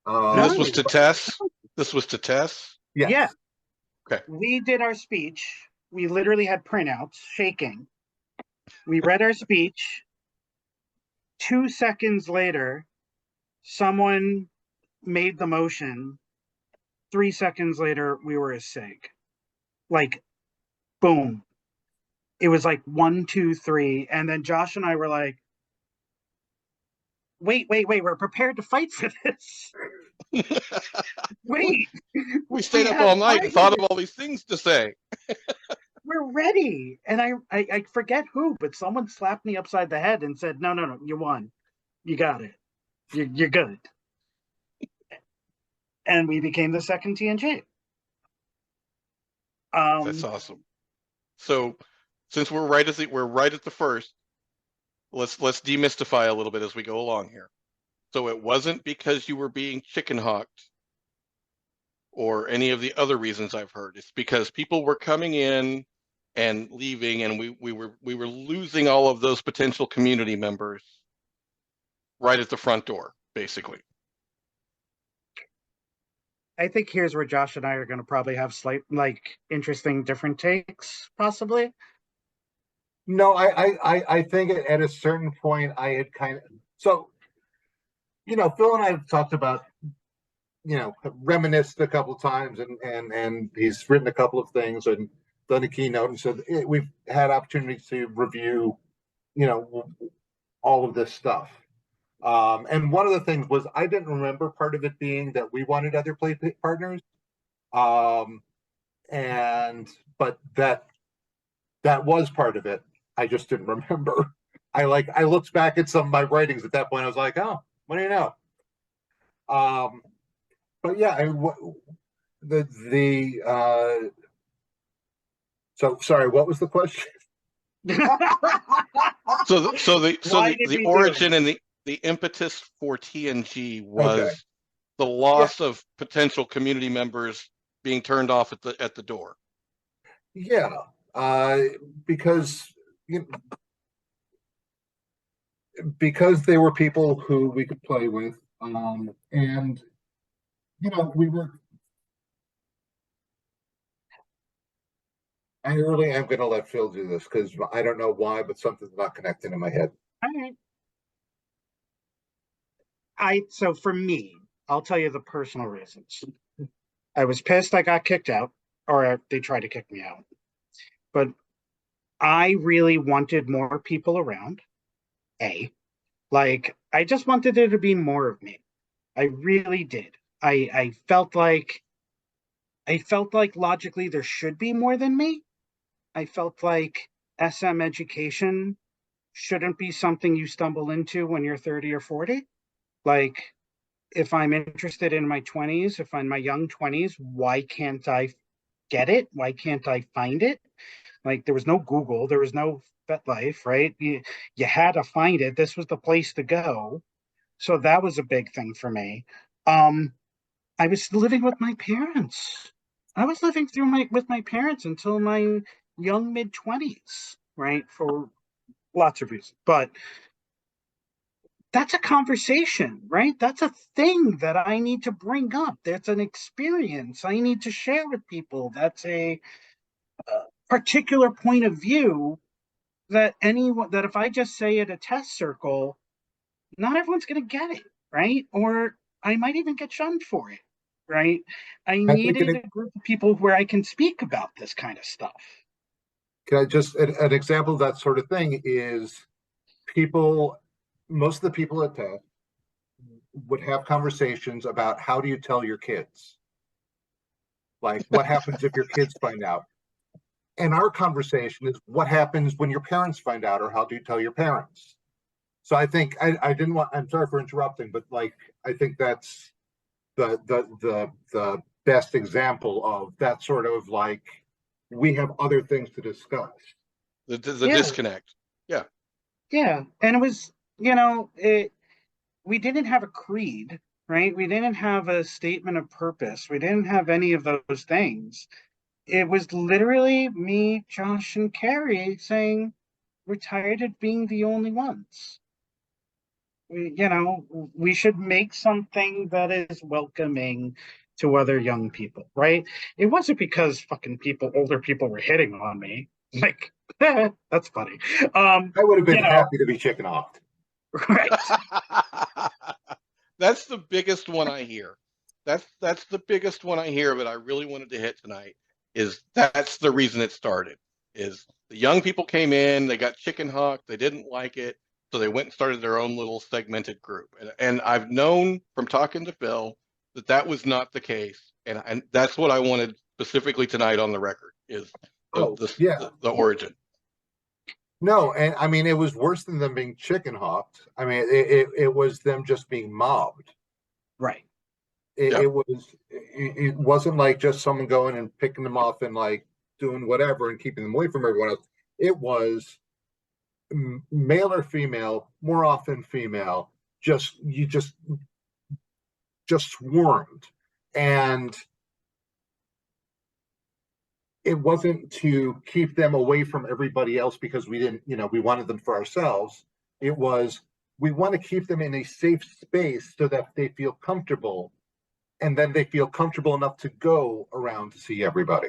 This was to TES. This was to TES. Yes. Yeah. Okay. We did our speech. We literally had printouts, shaking. We read our speech. 2 seconds later, someone made the motion. 3 seconds later, we were a SIG. Like, boom. It was like 1, 2, 3. And then Josh and I were like, wait, we're prepared to fight for this. Wait. We stayed up all night and thought of all these things to say. We're ready. And I forget who, but someone slapped me upside the head and said, no, you won. You got it. You're good. And we became the second TNG. That's awesome. So since we're right at the first, let's demystify a little bit as we go along here. So it wasn't because you were being chicken hawked or any of the other reasons I've heard. It's because people were coming in and leaving, and we were losing all of those potential community members right at the front door, basically. I think here's where Josh and I are going to probably have slight, like, interesting, different takes, possibly. No, I think at a certain point I had kind of, so, you know, Phil and I have talked about, you know, reminisced a couple of times, and he's written a couple of things and done a keynote, and so we've had opportunities to review, you know, all of this stuff. And one of the things was I didn't remember part of it being that we wanted other play partners, but that was part of it. I just didn't remember. I looked back at some of my writings at that point. I was like, oh, what do you know? But yeah, so sorry, what was the question? So the origin and the impetus for TNG was the loss of potential community members being turned off at the door. Yeah, because they were people who we could play with, and you know, we were. I really am going to let Phil do this because I don't know why, but something's not connecting in my head. All right. So for me, I'll tell you the personal reasons. I was pissed I got kicked out, or they tried to kick me out. But I really wanted more people around. Like, I just wanted there to be more of me. I really did. I felt like logically there should be more than me. I felt like SM education shouldn't be something you stumble into when you're 30 or 40. Like, if I'm interested in my 20s, if I'm my young 20s, why can't I get it? Why can't I find it? Like, there was no Google, there was no FetLife, right? You had to find it. This was the place to go. So that was a big thing for me. I was living with my parents. I was living with my parents until my young mid-20s, right? For lots of reasons. But that's a conversation, right? That's a thing that I need to bring up. That's an experience I need to share with people. That's a particular point of view that if I just say at a test circle, not everyone's going to get it, right? Or I might even get shunned for it, right? I I think needed a group of people where I can speak about this kind of stuff. can I just an example of that sort of thing is people, most of the people at TES would have conversations about how do you tell your kids? Like, what happens if your kids find out? And our conversation is what happens when your parents find out, or how do you tell your parents? So I think I didn't want. I'm sorry for interrupting, but like I think that's the best example of that sort of like we have other things to discuss. The Yeah. disconnect. Yeah. Yeah. And it was, we didn't have a creed, right? We didn't have a statement of purpose. We didn't have any of those things. It was literally me, Josh, and Carrie saying, we're tired of being the only ones. We should make something that is welcoming to other young people, right? It wasn't because fucking older people were hitting on me. Like, that's funny. I would have been You know, happy to be chicken offed. right. That's the biggest one I hear. That's the biggest one I hear, but I really wanted to hit tonight is that's the reason it started. Is the young people came in, they got chicken hawked, they didn't like it, so they went and started their own little segmented group. And I've known from talking to Phil that that was not the case, and that's what I wanted specifically tonight on the record is the origin. No, and I mean it was worse than them being chicken hawked. I mean it was them just being mobbed. Right. It wasn't like just someone going and picking them off and like doing whatever and keeping them away from everyone else. It was male or female, more often female. You just swarmed, and it wasn't to keep them away from everybody else because we didn't, we wanted them for ourselves. It was we want to keep them in a safe space so that they feel comfortable, and then they feel comfortable enough to go around to see everybody.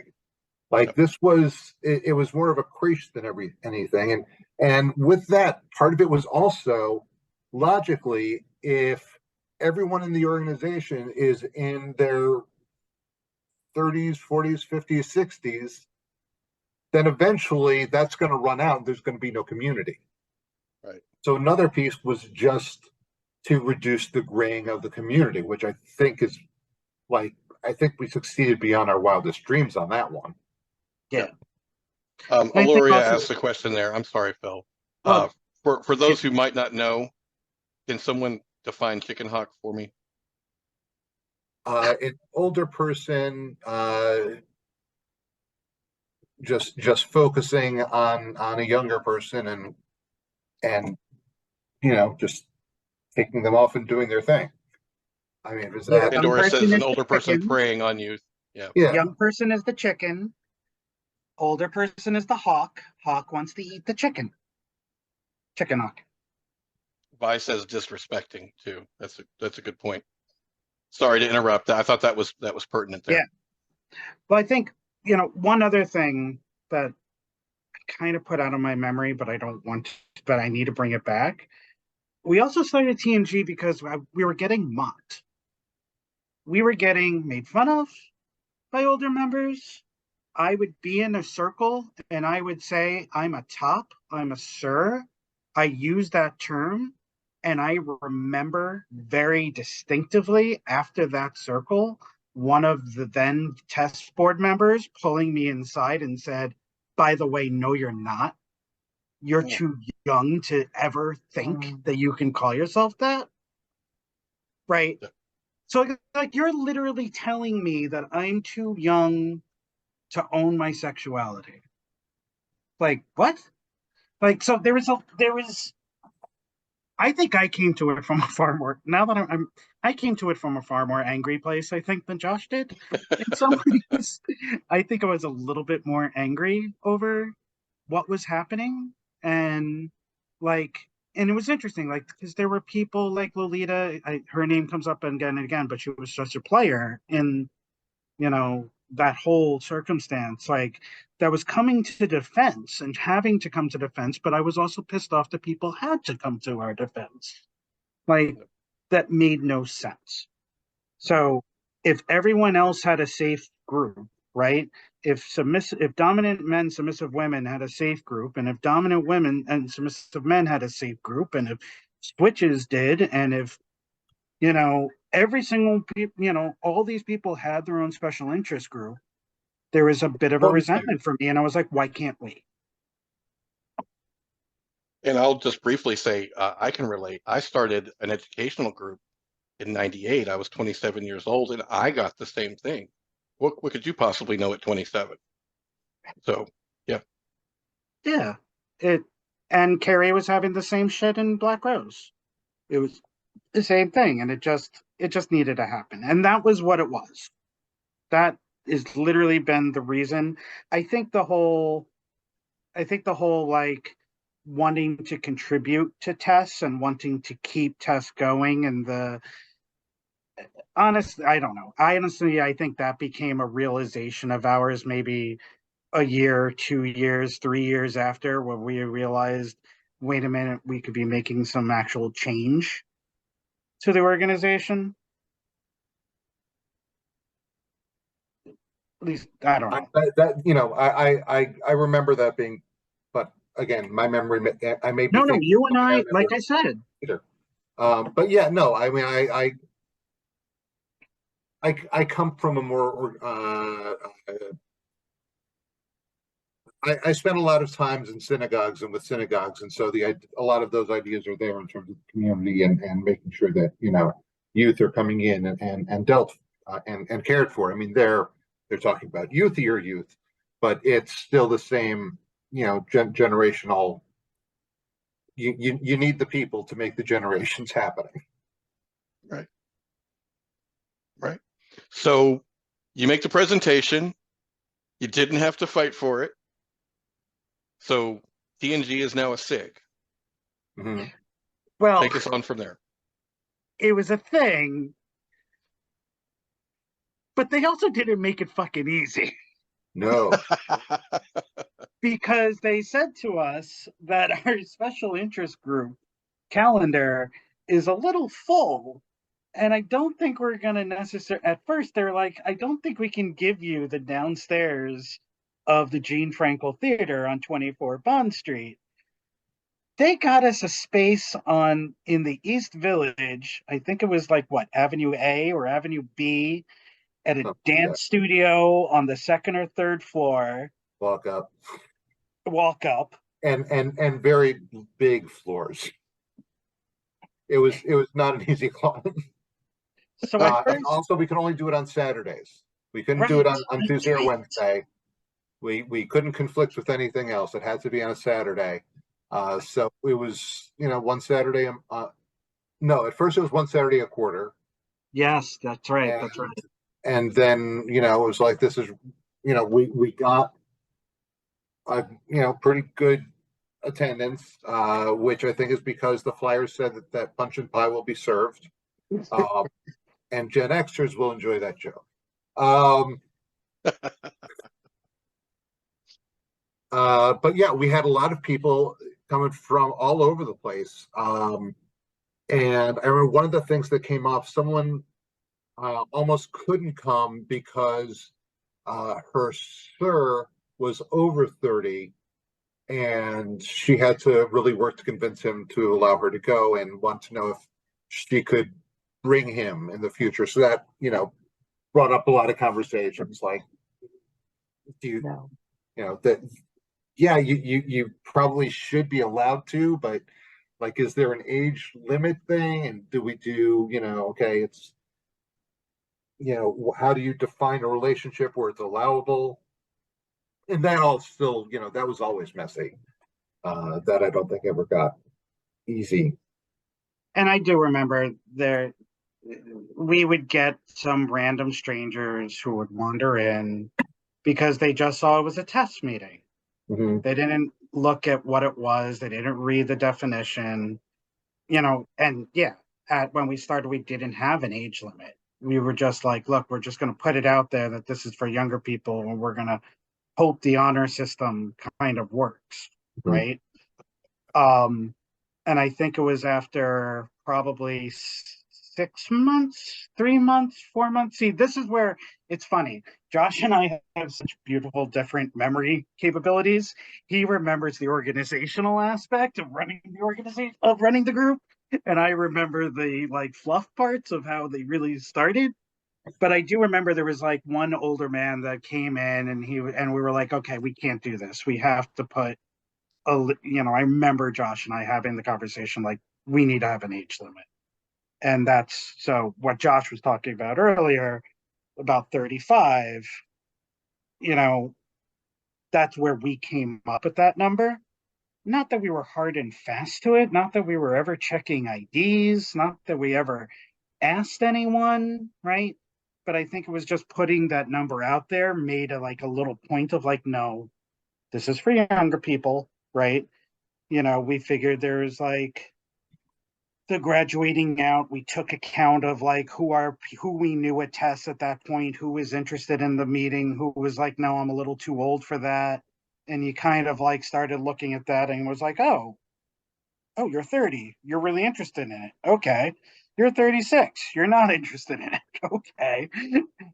Like this was, it was more of a creche than anything, and with that, part of it was also logically, if everyone in the organization is in their 30s, 40s, 50s, 60s, then eventually that's going to run out and there's going to be no community. Right. So another piece was just to reduce the graying of the community, which I think is like, I think we succeeded beyond our wildest dreams on that one. Yeah. Aloria asked a question there. I'm sorry, Phil. Oh. For those who might not know, can someone define chicken hawk for me? An older person, just focusing on a younger person and just taking them off and doing their thing. I mean, is that Pandora says an older person chicken. preying on you. Yeah. Young person is the chicken. Older person is the hawk. Hawk wants to eat the chicken. Chicken hawk. Vi says disrespecting too. That's a good point. Sorry to interrupt. I thought that was pertinent there. Yeah. Well, I think, one other thing that I kind of put out of my memory, but I don't want to, but I need to bring it back. we also started TNG because we were getting mocked. We were getting made fun of by older members. I would be in a circle and I would say, I'm a top, I'm a sir. I use that term. And I remember very distinctively after that circle, one of the then test board members pulling me inside and said, by the way, no, you're not. You're too young to ever think that you can call yourself that. Right. So, like, you're literally telling me that I'm too young to own my sexuality. Like, what? Like, so there was I think I came to it from a far more, now that I came to it from a far more angry place, I think, than Josh did. In some ways, I think I was a little bit more angry over what was happening. And like, and it was interesting, like, because there were people like Lolita, her name comes up again and again, but she was such a player in, that whole circumstance, like, that was coming to defense and having to come to defense, but I was also pissed off that people had to come to our defense. Like, that made no sense. So if everyone else had a safe group, right? If dominant men, submissive women had a safe group, and if dominant women and submissive men had a safe group, and if switches did, and if every single all these people had their own special interest group, there was a bit of a resentment for me, and I was like, why can't we? And I'll just briefly say, I can relate. I started an educational group in '98. I was 27 years old, and I got the same thing. What could you possibly know at 27? So, yeah. Yeah. And Carrie was having the same shit in Black Rose. It was the same thing, and it just needed to happen. And that was what it was. That has literally been the reason. I think the whole like wanting to contribute to TES and wanting to keep TES going, and honestly, I don't know. I think that became a realization of ours maybe a year, 2 years, 3 years after, when we realized, wait a minute, we could be making some actual change to the organization. At least, I don't know. I remember that being, but again, my memory, I may be No, thinking, you and I, like I said. either. But yeah, no, I mean, I come from a more, I spent a lot of times in synagogues and with synagogues, and so a lot of those ideas are there in terms of the community and making sure that youth are coming in and dealt and cared for. I mean, they're talking about youthier youth, but it's still the same, generational. You need the people to make the generations happening. Right. Right. So you make the presentation. You didn't have to fight for it. So TNG is now a SIG. Mm-hmm. Well, take us on from there. It was a thing, but they also didn't make it fucking easy. No. Because they said to us that our special interest group calendar is a little full, and I don't think we're going to necessarily, at first they're like, I don't think we can give you the downstairs of the Gene Frankel Theater on 24 Bond Street. They got us a space in the East Village. I think it was like Avenue A or Avenue B, at a dance studio on the second or third floor. Walk up. And very big floors. It was not an easy climb. So also, we could only do it on Saturdays. We couldn't do it on Tuesday or Wednesday. We couldn't conflict with anything else. It had to be on a Saturday. So it was, one Saturday. No, at first it was one Saturday a quarter. Yes, that's right. That's right. And then, it was like, this is, we got pretty good attendance, which I think is because the Flyers said that punch and pie will be served, and Gen Xers will enjoy that joke. But yeah, we had a lot of people coming from all over the place. And I remember one of the things that came up, someone almost couldn't come because her sir was over 30, and she had to really work to convince him to allow her to go, and want to know if she could bring him in the future. So that, brought up a lot of conversations like, do you, No. that, yeah, you probably should be allowed to, but like, is there an age limit thing? And do we do, okay, it's, how do you define a relationship where it's allowable? And that all still, that was always messy. That I don't think ever got easy. And I do remember we would get some random strangers who would wander in because they just saw it was a test meeting. Mm-hmm. They didn't look at what it was. They didn't read the definition, and yeah, when we started, we didn't have an age limit. We were just like, look, we're just going to put it out there that this is for younger people, and we're going to hope the honor system kind of works, Mm-hmm. right? And I think it was after probably 6 months, 3 months, 4 months. See, this is where it's funny. Josh and I have such beautiful different memory capabilities. He remembers the organizational aspect of running the organization, of running the group, and I remember the like fluff parts of how they really started. But I do remember there was like one older man that came in, and we were like, okay, we can't do this. We have to put I remember Josh and I having the conversation like, we need to have an age limit. And that's so what Josh was talking about earlier about 35, that's where we came up with that number. Not that we were hard and fast to it, not that we were ever checking IDs, not that we ever asked anyone, right? But I think it was just putting that number out there made a little point of like, no, this is for younger people, right? We figured there's like the graduating out. We took account of like who we knew at TES at that point, who was interested in the meeting, who was like, no, I'm a little too old for that. And you kind of like started looking at that and was like, oh, you're 30. You're really interested in it. Okay. You're 36. You're not interested in it. Okay.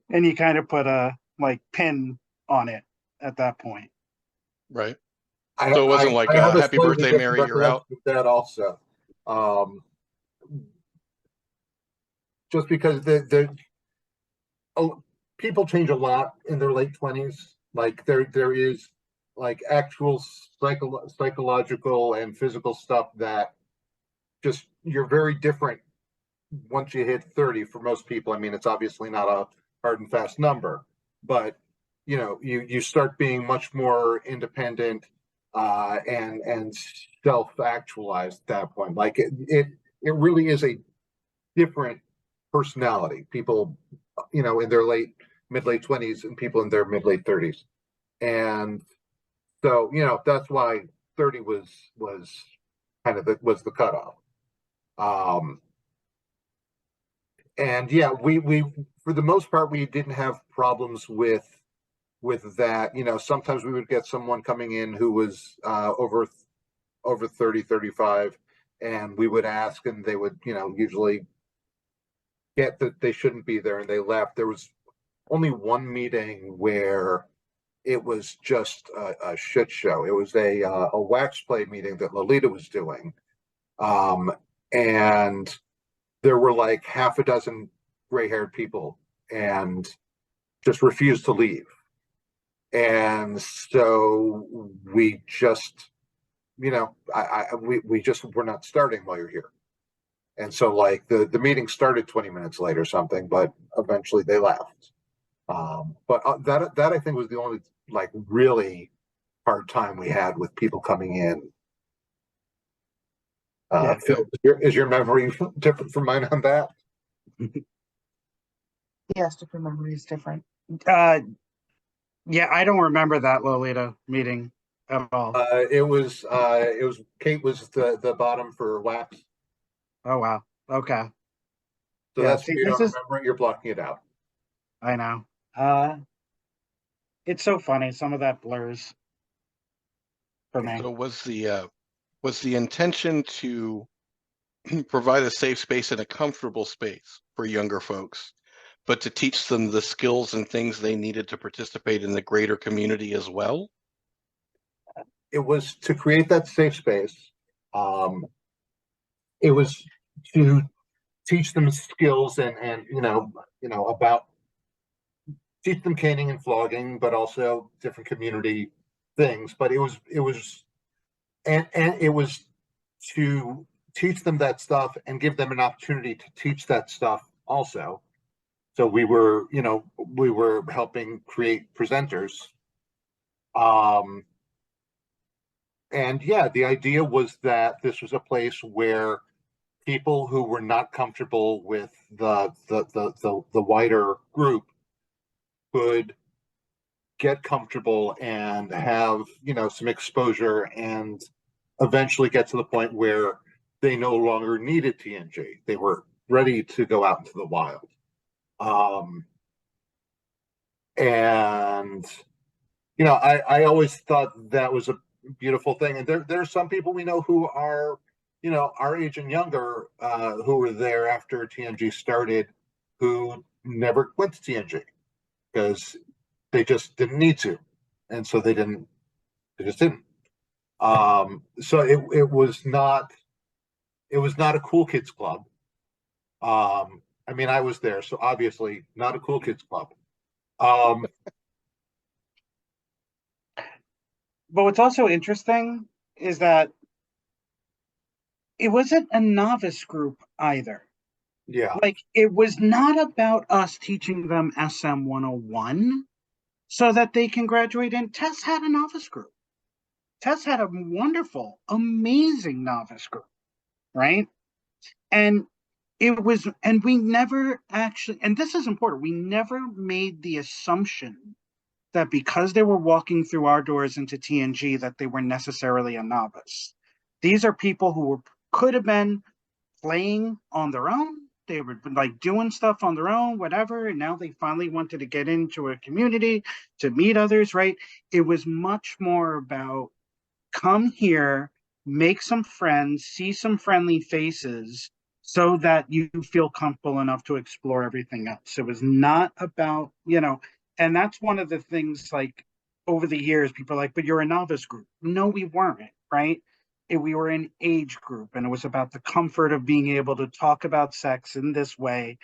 And you kind of put a like pin on it at that point. Right. So it wasn't like, I have a happy slightly birthday, different Mary, you're out. recollection of that also. Just because people change a lot in their late 20s. Like there is like actual psychological and physical stuff that just you're very different once you hit 30 for most people. I mean, it's obviously not a hard and fast number, but you start being much more independent and self-actualized at that point. Like it really is a different personality. People, in their mid late 20s and people in their mid late 30s. And so, that's why 30 was kind of was the cutoff. And yeah, we for the most part we didn't have problems with that. Sometimes we would get someone coming in who was over 30, 35, and we would ask, and they would, usually get that they shouldn't be there, and they left. There was only one meeting where it was just a shit show. It was a wax play meeting that Lolita was doing, and there were like half a dozen gray-haired people, and just refused to leave. And so we just, we just we're not starting while you're here. And so like the meeting started 20 minutes late or something, but eventually they left. But that I think was the only like really hard time we had with people coming in. Yeah. Phil, is your memory different from mine on that? Yes, different memory is different. Yeah, I don't remember that Lolita meeting at all. It was Kate was the bottom for wax. Oh wow. Okay. So Yeah, that's see, if you this don't is remember it, you're blocking it out. I know. It's so funny. Some of that blurs for me. So was the intention to provide a safe space and a comfortable space for younger folks, but to teach them the skills and things they needed to participate in the greater community as well? It was to create that safe space. It was to teach them skills and about teach them caning and flogging, but also different community things. But it was and it was to teach them that stuff and give them an opportunity to teach that stuff also. So we were helping create presenters. And yeah, the idea was that this was a place where people who were not comfortable with the wider group could get comfortable and have some exposure and eventually get to the point where they no longer needed TNG. They were ready to go out into the wild. And I always thought that was a beautiful thing. And there are some people we know who are our age and younger who were there after TNG started, who never went to TNG because they just didn't need to, and so they just didn't. So it was not a cool kids club. I mean, I was there, so obviously not a cool kids club. But what's also interesting is that it wasn't a novice group either. Yeah. Like, it was not about us teaching them SM 101 so that they can graduate in. TES had a novice group. TES had a wonderful, amazing novice group, right? And we never actually, and this is important, we never made the assumption that because they were walking through our doors into TNG that they were necessarily a novice. These are people who could have been playing on their own. They were like doing stuff on their own, whatever. And now they finally wanted to get into a community to meet others, right? It was much more about come here, make some friends, see some friendly faces so that you feel comfortable enough to explore everything else. It was not about, and that's one of the things like over the years, people are like, but you're a novice group. No, we weren't, right? We were an age group, and it was about the comfort of being able to talk about sex in this way.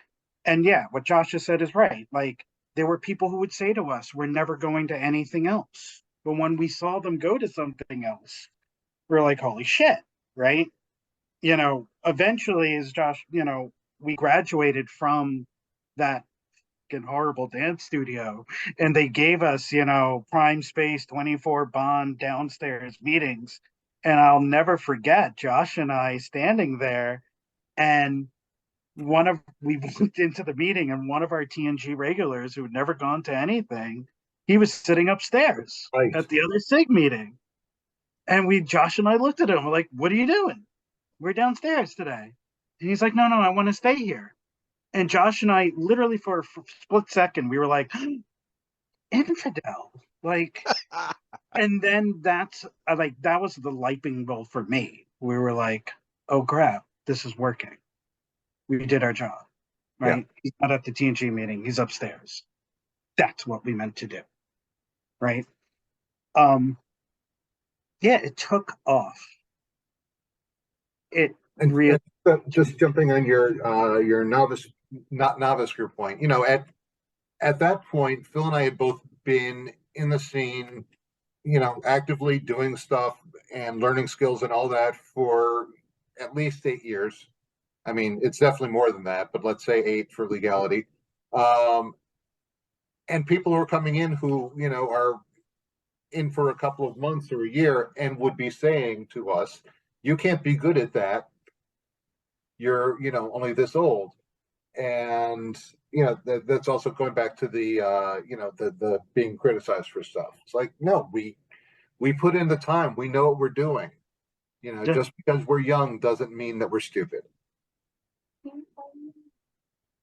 And yeah, what Josh just said is right. Like, there were people who would say to us, we're never going to anything else. But when we saw them go to something else, we're like, holy shit, right? Eventually, as Josh, we graduated from that horrible dance studio, and they gave us, prime space, 24 bond downstairs meetings. And I'll never forget Josh and I standing there, and we went into the meeting, and one of our TNG regulars who had never gone to anything, he was sitting upstairs Right. at the other SIG meeting. And Josh and I looked at him, we're like, what are you doing? We're downstairs today. And he's like, no, I want to stay here. And Josh and I literally for a split second, we were like, infidel. And then that was the lightning bolt for me. We were like, oh crap, this is working. We did our job, right? Yeah. He's not at the TNG meeting, he's upstairs. That's what we meant to do, right? Yeah, it took off. It really just jumping on your novice group point. At that point, Phil and I had both been in the scene, actively doing stuff and learning skills and all that for at least 8 years. I mean, it's definitely more than that, but let's say 8 for legality. And people who are coming in who, are in for a couple of months or a year and would be saying to us, you can't be good at that. You're, only this old. And, that's also going back to the, the being criticized for stuff. It's like, no, we put in the time. We know what we're doing. Just because we're young doesn't mean that we're stupid.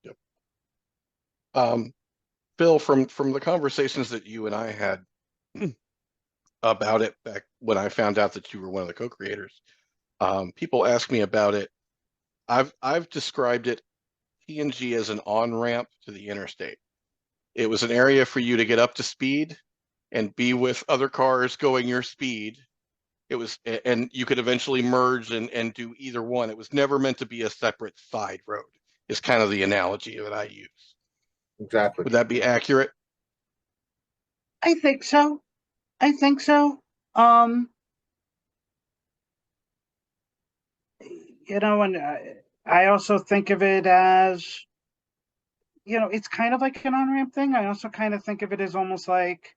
Yep. Phil, from the conversations that you and I had about it back when I found out that you were one of the co-creators, people ask me about it I've described it, TNG, as an on-ramp to the interstate. It was an area for you to get up to speed and be with other cars going your speed. It was, and you could eventually merge and do either one. It was never meant to be a separate side road, is kind of the analogy that I use. Exactly. Would that be accurate? I think so. I think so. Um, you know, and I also think of it as, you know, it's kind of like an on-ramp thing. I also kind of think of it as almost like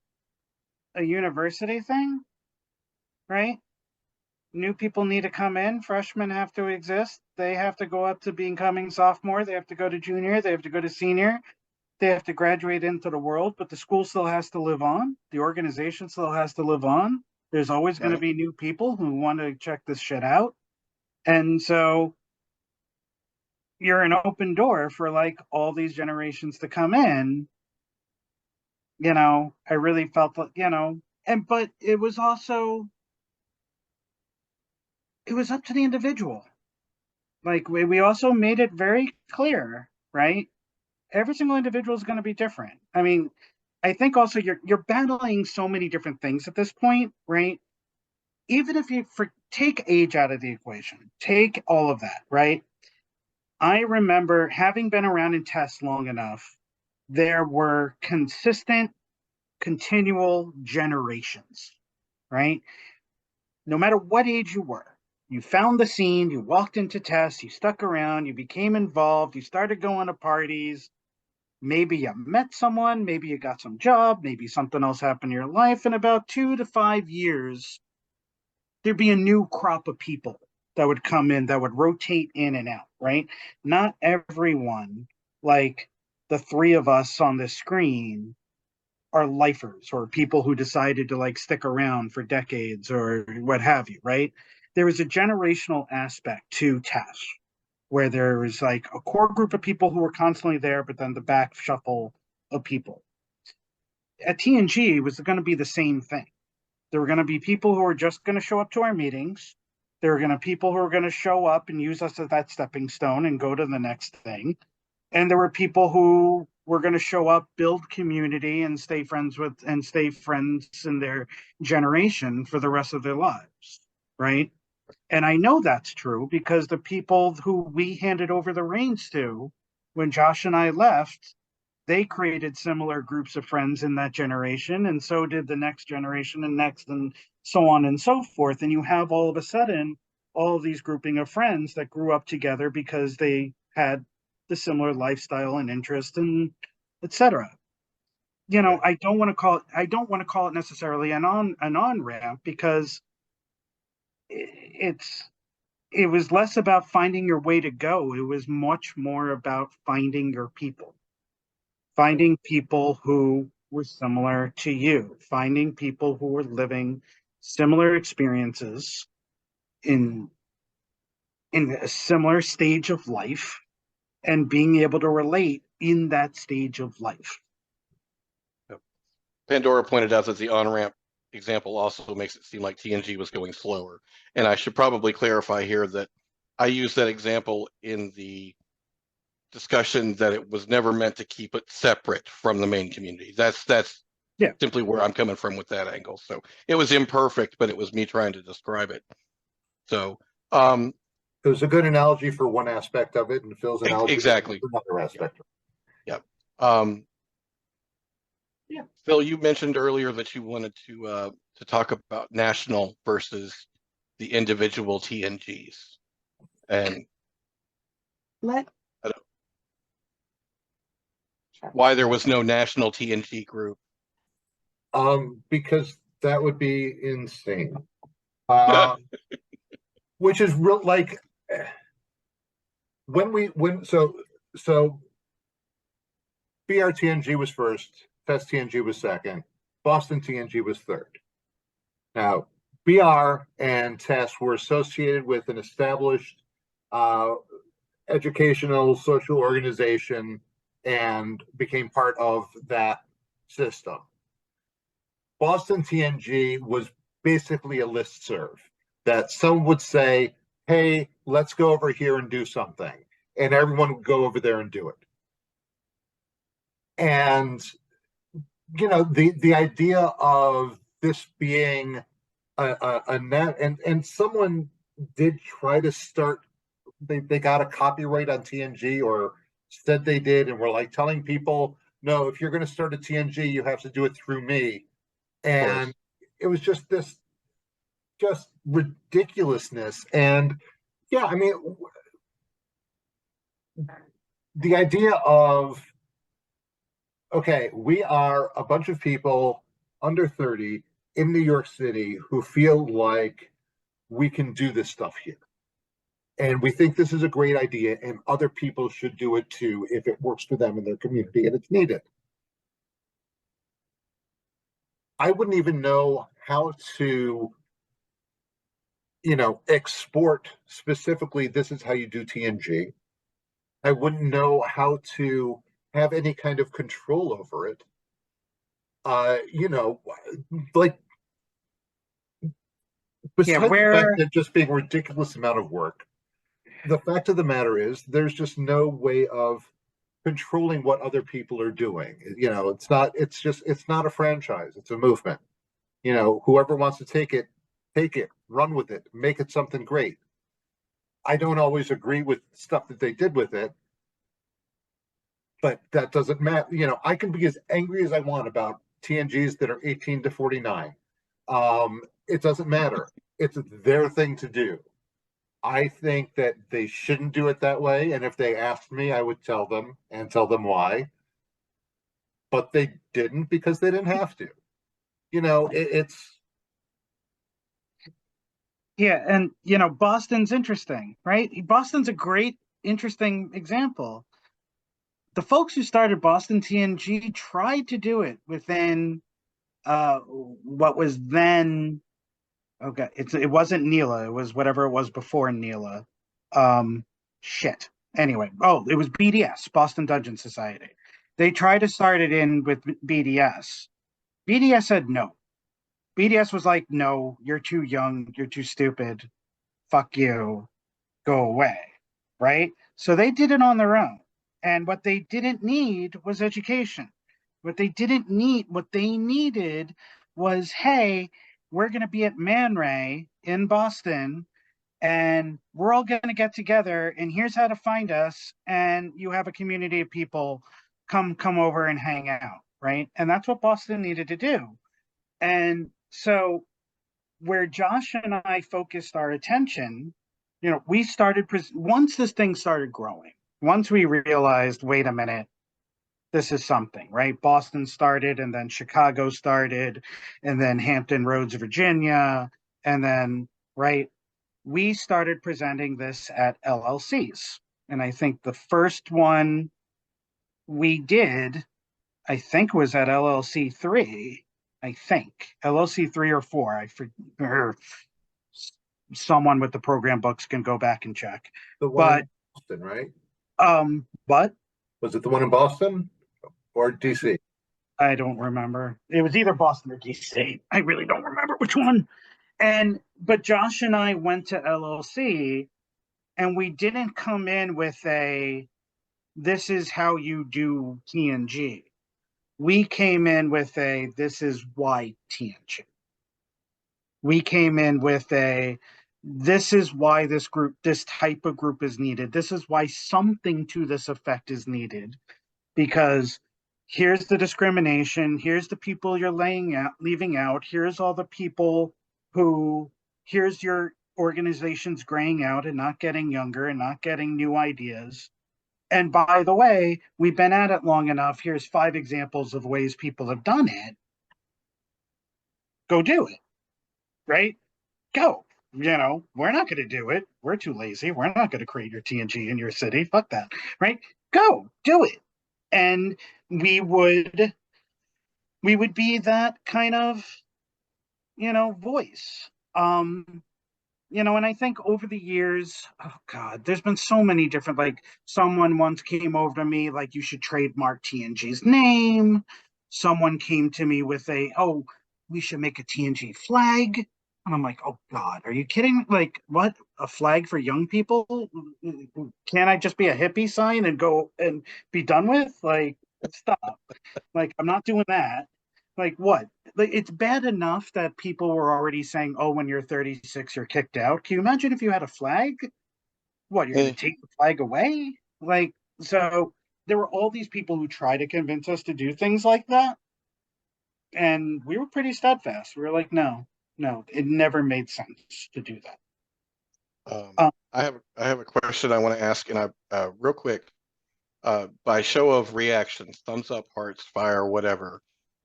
a university thing, right? New people need to come in, freshmen have to exist. They have to go up to becoming sophomore, they have to go to junior, they have to go to senior, they have to graduate into the world, but the school still has to live on. The organization still has to live on. There's always going to be new people who want to check this shit out. And so you're an open door for like all these generations to come in. You know, I really felt like, you know, but it was also, it was up to the individual. Like we also made it very clear, right? Every single individual is going to be different. I mean, I think also you're battling so many different things at this point, right? Even if you take age out of the equation, take all of that, right? I remember having been around in TES long enough, there were consistent, continual generations, right? No matter what age you were, you found the scene, you walked into TES, you stuck around, you became involved, you started going to parties. Maybe you met someone, maybe you got some job, maybe something else happened in your life. In about 2 to 5 years, there'd be a new crop of people that would come in, that would rotate in and out, right? Not everyone, like the three of us on the screen, are lifers or people who decided to like stick around for decades or what have you, right? There was a generational aspect to TASH where there was like a core group of people who were constantly there, but then the back shuffle of people. At TNG, it was going to be the same thing. There were going to be people who were just going to show up to our meetings. There were going to be people who were going to show up and use us as that stepping stone and go to the next thing. And there were people who were going to show up, build community, and stay friends in their generation for the rest of their lives, right? And I know that's true because the people who we handed over the reins to when Josh and I left, they created similar groups of friends in that generation, and so did the next generation and next, and so on and so forth. And you have all of a sudden all of these grouping of friends that grew up together because they had the similar lifestyle and interest and etc. You know, I don't want to call it necessarily an on ramp because it was less about finding your way to go. It was much more about finding your people, finding people who were similar to you, finding people who were living similar experiences in a similar stage of life and being able to relate in that stage of life. Pandora pointed out that the on-ramp example also makes it seem like TNG was going slower. And I should probably clarify here that I use that example in the discussion that it was never meant to keep it separate from the main community. That's simply where I'm coming from with that angle. So it was imperfect, but it was me trying to describe it. So it was a good analogy for one aspect of it, and Phil's analogy exactly for another aspect. Yeah. Phil, you mentioned earlier that you wanted to talk about national versus the individual TNGs, and why there was no national TNG group. Because that would be insane. Which is real, like so BRTNG was first, TES-TNG was second, Boston TNG was third. Now, BR and TES were associated with an established educational social organization and became part of that system. Boston TNG was basically a listserv that some would say hey, let's go over here and do something. And everyone would go over there and do it. And, the idea of this being a net, and someone did try to start, they got a copyright on TNG, or said they did, and were like telling people, no, if you're going to start a TNG, you have to do it through me. And it was just ridiculousness. And yeah, I mean, the idea of, okay, we are a bunch of people under 30 in New York City who feel like we can do this stuff here. And we think this is a great idea, and other people should do it too if it works for them in their community and it's needed. I wouldn't even know how to, export specifically, this is how you do TNG. I wouldn't know how to have any kind of control over it. Like, besides the fact that just being a ridiculous amount of work, the fact of the matter is there's just no way of controlling what other people are doing. It's not a franchise, it's a movement. Whoever wants to take it, run with it, make it something great. I don't always agree with stuff that they did with it, but that doesn't matter. I can be as angry as I want about TNGs that are 18 to 49. It doesn't matter. It's their thing to do. I think that they shouldn't do it that way. And if they asked me, I would tell them why. But they didn't, because they didn't have to. It's. Yeah, and Boston's interesting, right? Boston's a great, interesting example. The folks who started Boston TNG tried to do it within what was then, okay, it wasn't Neela, it was whatever it was before Neela. Shit. Anyway, it was BDS, Boston Dungeon Society. They tried to start it in with BDS. BDS said no. BDS was like, no, you're too young, you're too stupid, fuck you, go away, right? So they did it on their own. And what they didn't need was education. What they needed was, hey, we're going to be at Man Ray in Boston, and we're all going to get together, and here's how to find us, and you have a community of people come over and hang out, right? And that's what Boston needed to do. And so where Josh and I focused our attention, we started, once this thing started growing, once we realized, wait a minute, this is something, right? Boston started, and then Chicago started, and then Hampton Roads, Virginia, and then, right, we started presenting this at LLCs. And I think the first one we did, I think, was at LLC 3. I think LLC 3 or 4. I forget. Someone with the program books can go back and check. The one in Boston, right? But was it the one in Boston or DC? I don't remember. It was either Boston or DC. I really don't remember which one. But Josh and I went to LLC, and we didn't come in with this is how you do TNG. We came in with this is why TNG. We came in with this is why this type of group is needed. This is why something to this effect is needed. Because here's the discrimination. Here's the people you're leaving out. Here's all the people here's your organizations graying out and not getting younger and not getting new ideas. And by the way, we've been at it long enough. Here's 5 examples of ways people have done it. Go do it, right? Go. We're not going to do it. We're too lazy. We're not going to create your TNG in your city. Fuck that, right? Go do it. And we would be that kind of, voice. And I think over the years, oh God, there's been so many different, like, someone once came over to me, like, you should trademark TNG's name. Someone came to me with we should make a TNG flag. And I'm like, oh God, are you kidding? Like, what? a flag for young people? Can't I just be a hippie sign and go and be done with? Like, stop. Like, I'm not doing that. Like, what? Like, it's bad enough that people were already saying, oh, when you're 36, you're kicked out. Can you imagine if you had a flag? What, you're going Eh, to take the flag away? Like, so there were all these people who try to convince us to do things like that. And we were pretty steadfast. We were like, no, no, it never made sense to do that. Um, I have a question I want to ask, and real quick, by show of reactions, thumbs up, hearts, fire, whatever.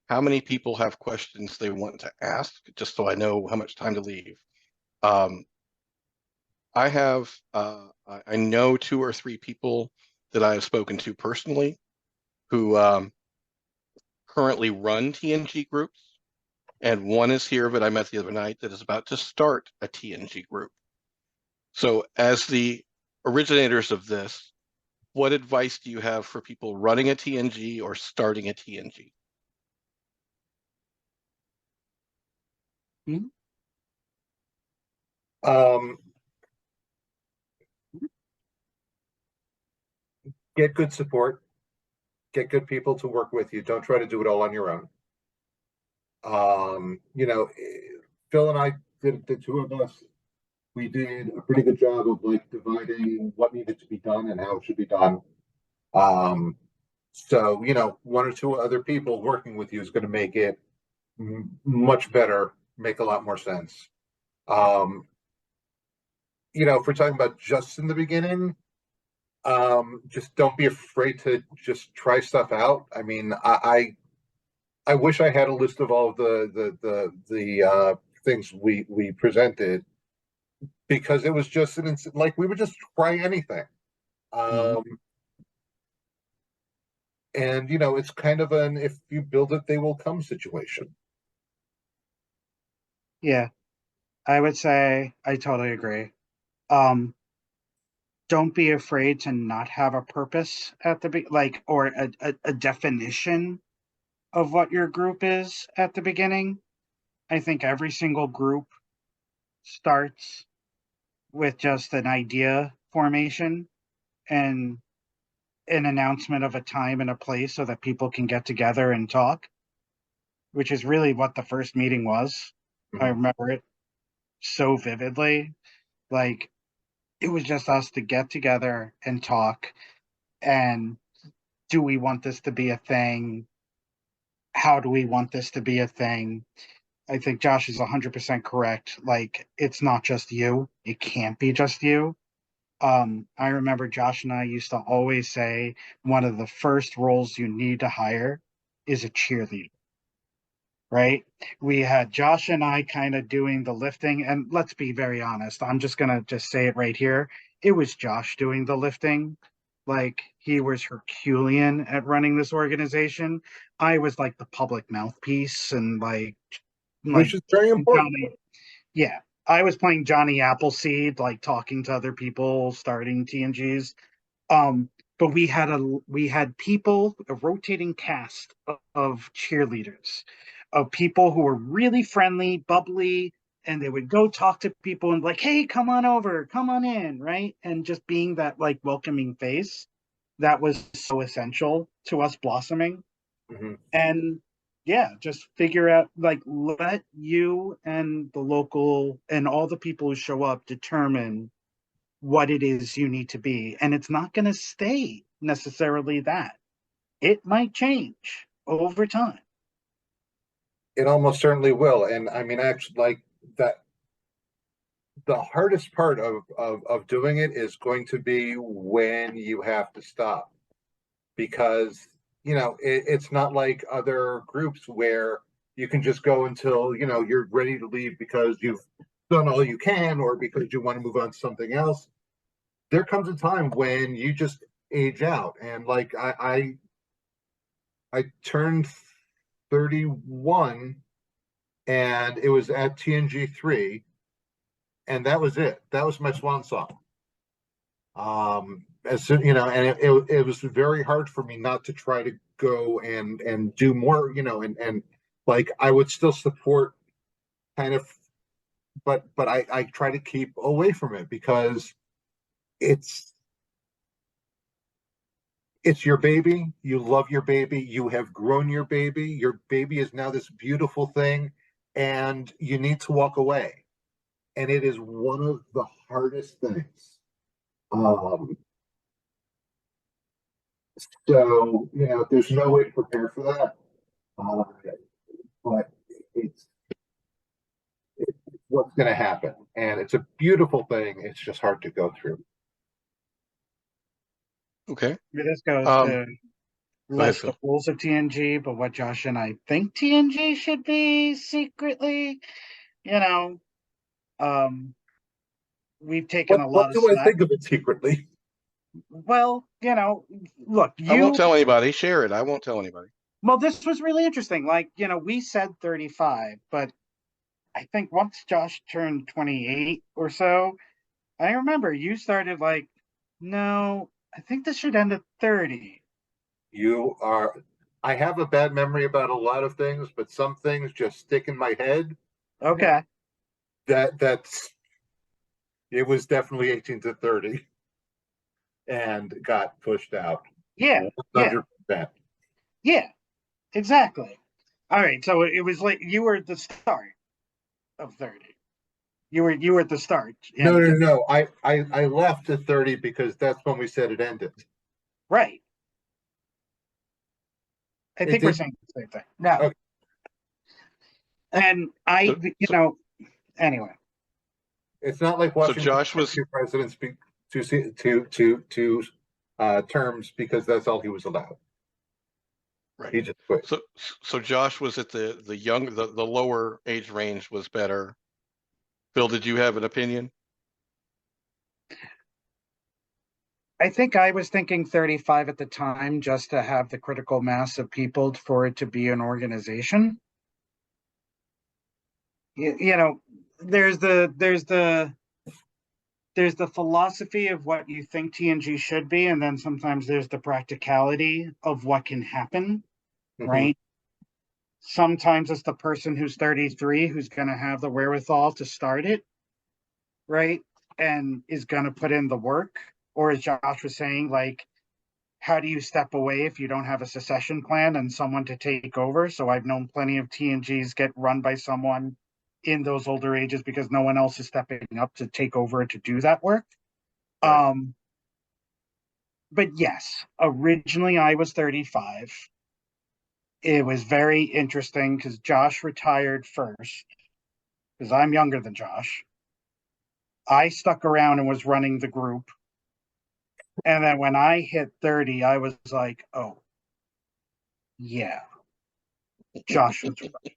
How many people have questions they want to ask? Just so I know how much time to leave. I have I know 2 or 3 people that I have spoken to personally who currently run TNG groups, and one is here that I met the other night that is about to start a TNG group. So, as the originators of this, what advice do you have for people running a TNG or starting a TNG? Um, get good support, get good people to work with you. Don't try to do it all on your own. You know, Phil and I did, the two of us, we did a pretty good job of like dividing what needed to be done and how it should be done. So, you know, 1 or 2 other people working with you is going to make it much better, make a lot more sense. You know, if we're talking about just in the beginning, just don't be afraid to just try stuff out. I mean, I wish I had a list of all of the things we presented, because it was just like we would just try anything. Um, and you know, it's kind of an if you build it, they will come situation. yeah, I would say I totally agree. Um, don't be afraid to not have a purpose at the like, or a definition of what your group is at the beginning. I think every single group starts with just an idea formation and an announcement of a time and a place so that people can get together and talk, which is really what the first meeting was. I Mhm. remember it so vividly. Like, it was just us to get together and talk. And do we want this to be a thing? How do we want this to be a thing? I think Josh is 100% correct. Like, it's not just you. It can't be just you. I remember Josh and I used to always say one of the first roles you need to hire is a cheerleader, right? We had Josh and I kind of doing the lifting, and let's be very honest. I'm just gonna just say it right here. It was Josh doing the lifting. Like, he was Herculean at running this organization. I was like the public mouthpiece and Which like is very important. Johnny. Yeah, I was playing Johnny Appleseed, like talking to other people, starting TNGs. Um, but we had people, a rotating cast of cheerleaders, of people who were really friendly, bubbly, and they would go talk to people and like, hey, come on over, come on in, right? And just being that like welcoming face that was so essential to us blossoming. Mhm. And yeah, just figure out, like, let you and the local and all the people who show up determine what it is you need to be. And it's not going to stay necessarily that. It might change over time. It almost certainly will. And I mean, actually, like that, the hardest part of doing it is going to be when you have to stop, because you know it's not like other groups where you can just go until you know you're ready to leave because you've done all you can or because you want to move on to something else. There comes a time when you just age out, and like I turned 31, and it was at TNG 3, and that was it. That was my swan song. As soon, you know, and it was very hard for me not to try to go and do more, you know, and like I would still support kind of but I try to keep away from it because it's your baby. You love your baby. You have grown your baby. Your baby is now this beautiful thing, and you need to walk away. And it is one of the hardest things. Um, so, there's no way to prepare for that. Uh, but it's, it's what's going to happen. And it's a beautiful thing. It's just hard to go through. Okay. This goes Um, to go ahead, list the Phil. rules of TNG, but what Josh and I think TNG should be secretly, you know, we've taken a What lot of do I slack. think of it secretly? Well, look, I won't tell anybody. Share it. I won't tell anybody. well, this was really interesting. Like, we said 35, but I think once Josh turned 28 or so, I remember you started like, no, I think this should end at 30. I have a bad memory about a lot of things, but some things just stick in my head. Okay. It was definitely 18 to 30 and got pushed out. Yeah. 100%. Yeah, exactly. All right. So it was like you were at the start of 30. You were at the start. No, And no, no. I left at 30 because that's when we said it ended. right. I It think we're did. saying the same thing. No. Okay. And anyway. It's not like So Washington Josh was two presidents speak to terms because that's all he was allowed. right. He just quit. So Josh was at the lower age range was better. Phil, did you have an opinion? I think I was thinking 35 at the time just to have the critical mass of people for it to be an organization. There's the philosophy of what you think TNG should be, and then sometimes there's the practicality of what can happen, right? Sometimes it's the person who's 33 who's going to have the wherewithal to start it, right? And is going to put in the work. Or as Josh was saying, like, how do you step away if you don't have a succession plan and someone to take over? So I've known plenty of TNGs get run by someone in those older ages because no one else is stepping up to take over and to do that work. Right. But yes, originally I was 35. It was very interesting because Josh retired first because I'm younger than Josh. I stuck around and was running the group. And then when I hit 30, I was like, oh, yeah, Josh was right.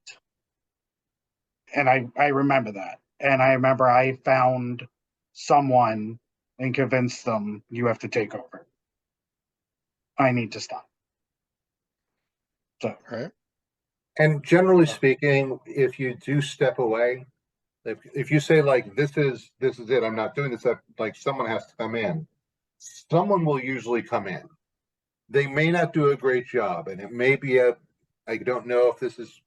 And I remember that. And I remember I found someone and convinced them, you have to take over. I need to stop. So, Right. And generally speaking, if you do step away, if you say like this is it, I'm not doing this, like someone has to come in. Someone will usually come in. They may not do a great job, and it may be I don't know if this is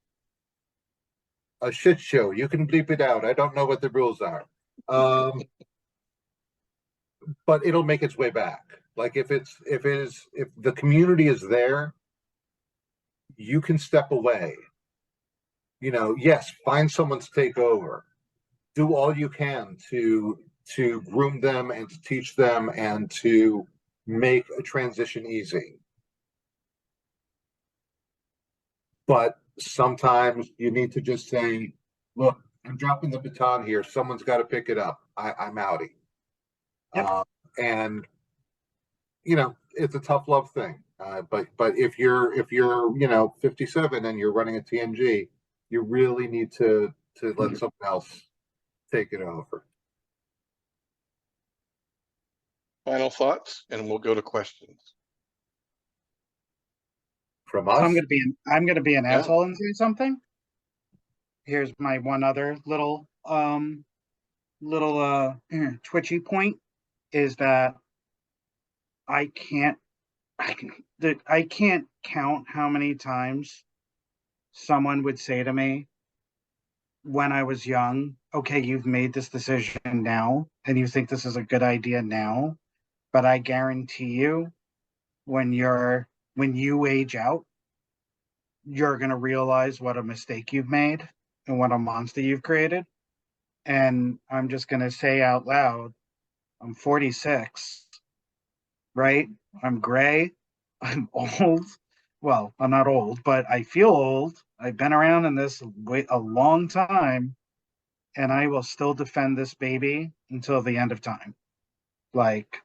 a shit show. You can bleep it out. I don't know what the rules are. But it'll make its way back. Like if the community is there, you can step away. Yes, find someone to take over. Do all you can to groom them and to teach them and to make a transition easy. But sometimes you need to just say, look, I'm dropping the baton here. Someone's got to pick it up. I'm outie. yep. And it's a tough love thing. But if you're 57 and you're running a TNG, you really need to let someone else take it over. Final thoughts, and we'll go to questions. From So us, I'm gonna be an Yeah. asshole and say something. Here's my one other little twitchy point is that I can't count how many times someone would say to me, when I was young, okay, you've made this decision now and you think this is a good idea now, but I guarantee you when you age out, you're going to realize what a mistake you've made and what a monster you've created. And I'm just going to say out loud, I'm 46, right? I'm gray. I'm old. Well, I'm not old, but I feel old. I've been around in this a long time, and I will still defend this baby until the end of time. Like,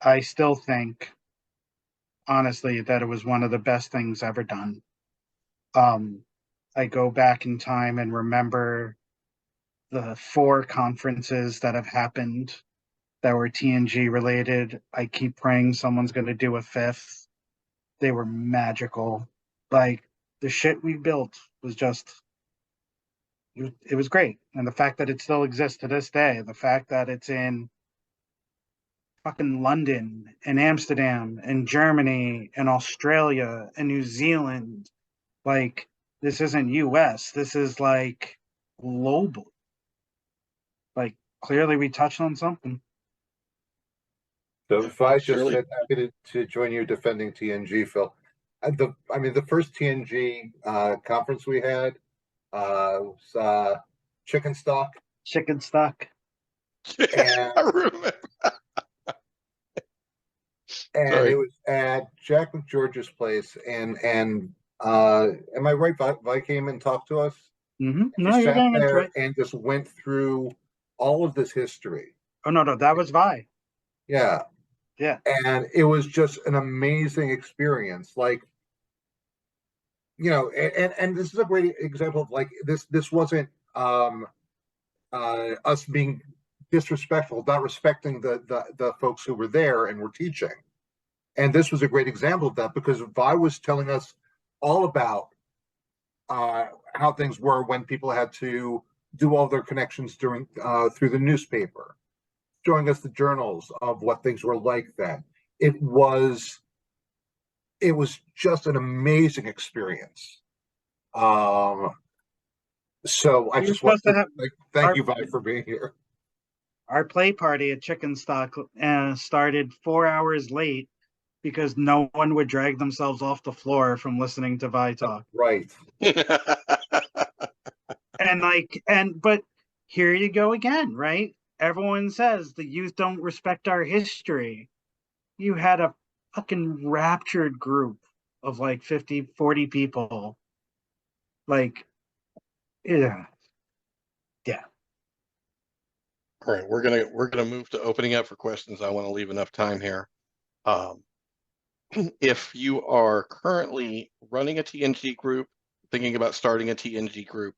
I still think, honestly, that it was one of the best things ever done. I go back in time and remember the 4 conferences that have happened that were TNG related. I keep praying someone's going to do a 5th. They were magical. Like, the shit we built was just, it was great. And the fact that it still exists to this day, the fact that it's in fucking London and Amsterdam and Germany and Australia and New Zealand, like, this isn't US, this is like global. Like, clearly we touched on something. So if I just Surely. said happy to join you defending TNG, Phil. The first TNG conference we had was chicken stock, Chicken stock. and I remember. it Sorry. was at Jack McGeorge's place, and am I right? Vi came and talked to us. No, She you're sat getting into there it. and just went through all of this history. Oh, no, that was Vi. Yeah, Yeah. and it was just an amazing experience. Like, and this is a great example of like this wasn't us being disrespectful, not respecting the folks who were there and were teaching. And this was a great example of that because Vi was telling us all about how things were when people had to do all their connections during through the newspaper, showing us the journals of what things were like then. It was just an amazing experience. So I We were just want supposed to have to thank our you, Vi, for being here. our play party at Chicken Stock started 4 hours late because no one would drag themselves off the floor from listening to Vi talk. Right. But here you go again, right? Everyone says the youth don't respect our history. You had a fucking raptured group of like 50, 40 people. Like, yeah. All right, we're gonna move to opening up for questions. I want to leave enough time here. If you are currently running a TNG group, thinking about starting a TNG group,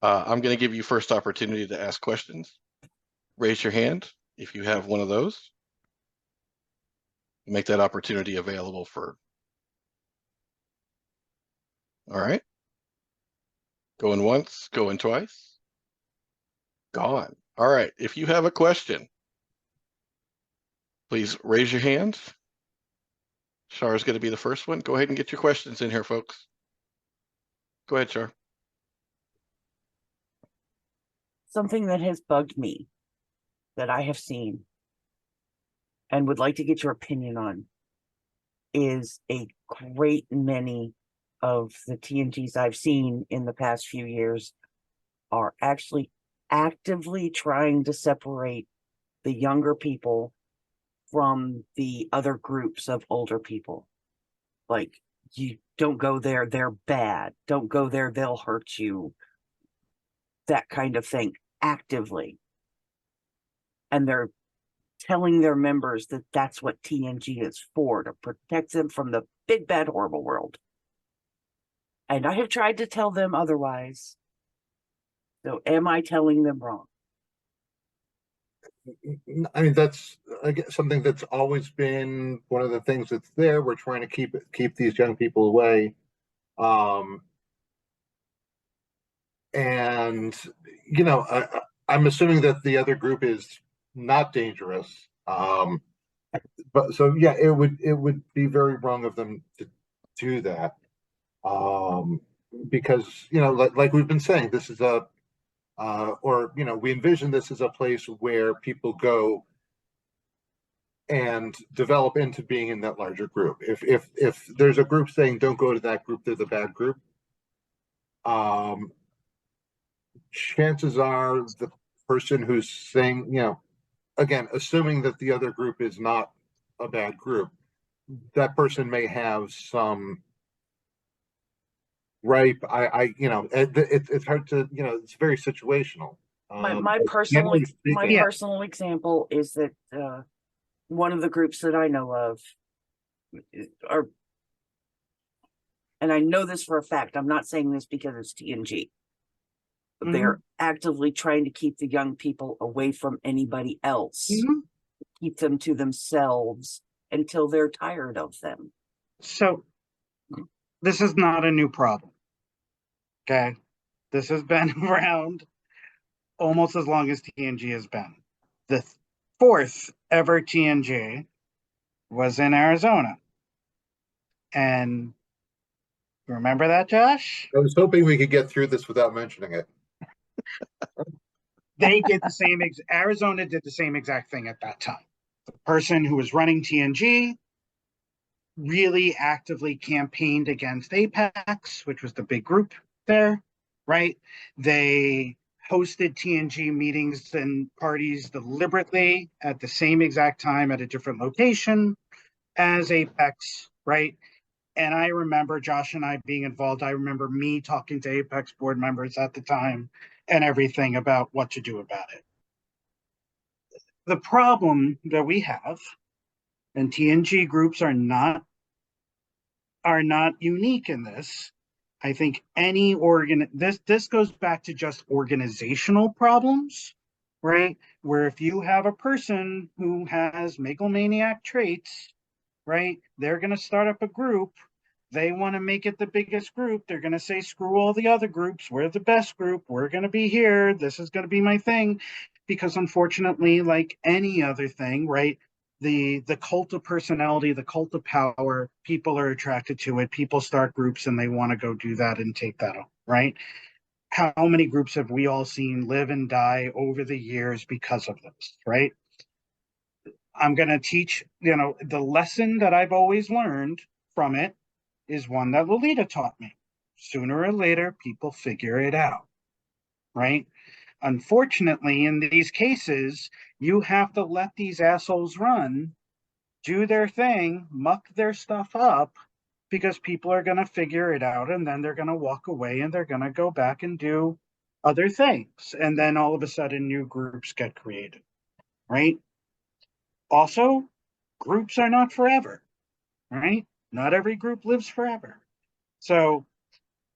I'm going to give you first opportunity to ask questions. Raise your hand if you have one of those. Make that opportunity available for. All right. Going once, going twice. Gone. All right. If you have a question, please raise your hand. Shar is going to be the first one. Go ahead and get your questions in here, folks. Go ahead, Shar. Something that has bugged me that I have seen and would like to get your opinion on is a great many of the TNGs I've seen in the past few years are actually actively trying to separate the younger people from the other groups of older people. Like, you don't go there, they're bad. Don't go there, they'll hurt you. That kind of thing, actively. And they're telling their members that that's what TNG is for, to protect them from the big, bad, horrible world. And I have tried to tell them otherwise. So am I telling them wrong? I mean, that's something that's always been one of the things that's there. We're trying to keep these young people away. And I'm assuming that the other group is not dangerous. But so it would be very wrong of them to do that. because, like we've been saying, this is we envision this as a place where people go and develop into being in that larger group. If there's a group saying don't go to that group, they're the bad group, chances are the person who's saying, again, assuming that the other group is not a bad group, that person may have some ripe. It's hard to, it's very situational. My Generally speaking, personal example is that one of the groups that I know of are, and I know this for a fact, I'm not saying this because it's TNG, but they're actively trying to keep the young people away from anybody else, keep them to themselves until they're tired of them. So this is not a new problem. Okay. This has been around almost as long as TNG has been. The fourth ever TNG was in Arizona. And remember that, Josh? I was hoping we could get through this without mentioning it. They did the same, Arizona did the same exact thing at that time. The person who was running TNG really actively campaigned against Apex, which was the big group there, right? They hosted TNG meetings and parties deliberately at the same exact time at a different location as Apex, right? And I remember Josh and I being involved. I remember me talking to Apex board members at the time and everything about what to do about it. The problem that we have, and TNG groups are not unique in this. I think any this goes back to just organizational problems, right? Where if you have a person who has megalomaniac traits, right, they're going to start up a group. They want to make it the biggest group. They're going to say, screw all the other groups. We're the best group. We're going to be here. This is going to be my thing. Because unfortunately, like any other thing, right, the cult of personality, the cult of power, people are attracted to it. People start groups and they want to go do that and take that on, right? How many groups have we all seen live and die over the years because of this, right? I'm going to teach, the lesson that I've always learned from it is one that Lolita taught me. Sooner or later, people figure it out, right? Unfortunately, in these cases, you have to let these assholes run, do their thing, muck their stuff up, because people are going to figure it out, and then they're going to walk away and they're going to go back and do other things. And then all of a sudden, new groups get created, right? Also, groups are not forever, right? Not every group lives forever. So,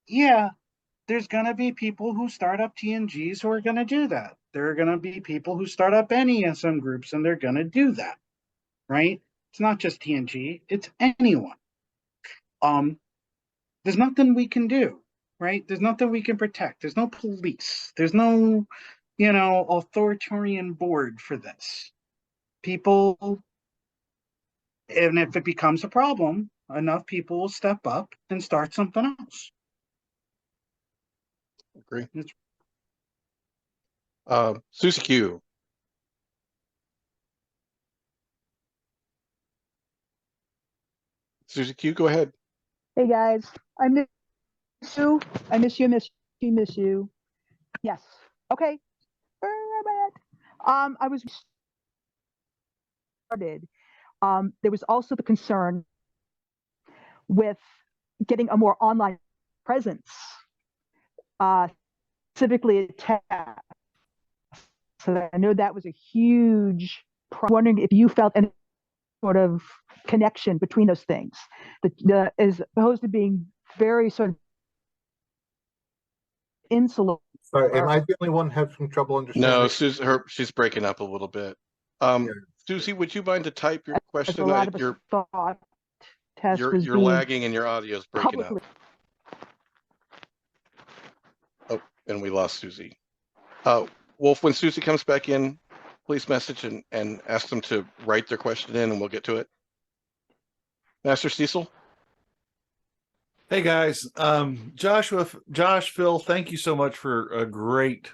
yeah, there's going to be people who start up TNGs who are going to do that. There are going to be people who start up NESM groups and they're going to do that, right? It's not just TNG, it's anyone. There's nothing we can do, right? There's nothing we can protect. There's no police. There's no, authoritarian board for this. People, and if it becomes a problem, enough people will step up and start something else. Agree. Susie Q. Susie Q, go ahead. Hey guys, I miss you. I miss you. Miss you. Yes. Okay. Where am I at? I was started. There was also the concern with getting a more online presence, specifically at TES. So I know that was a huge problem. Wondering if you felt any sort of connection between those things. As opposed to being very sort of insular. Sorry, am I the only one having trouble understanding? No, she's breaking up a little bit. Susie, would you mind to type your question? A lot of us thought TES was you're lagging and your audio is breaking up. Oh, and we lost Susie. Wolf, when Susie comes back in, please message and ask them to write their question in and we'll get to it. Master Cecil? Hey guys, Josh, Phil, thank you so much for a great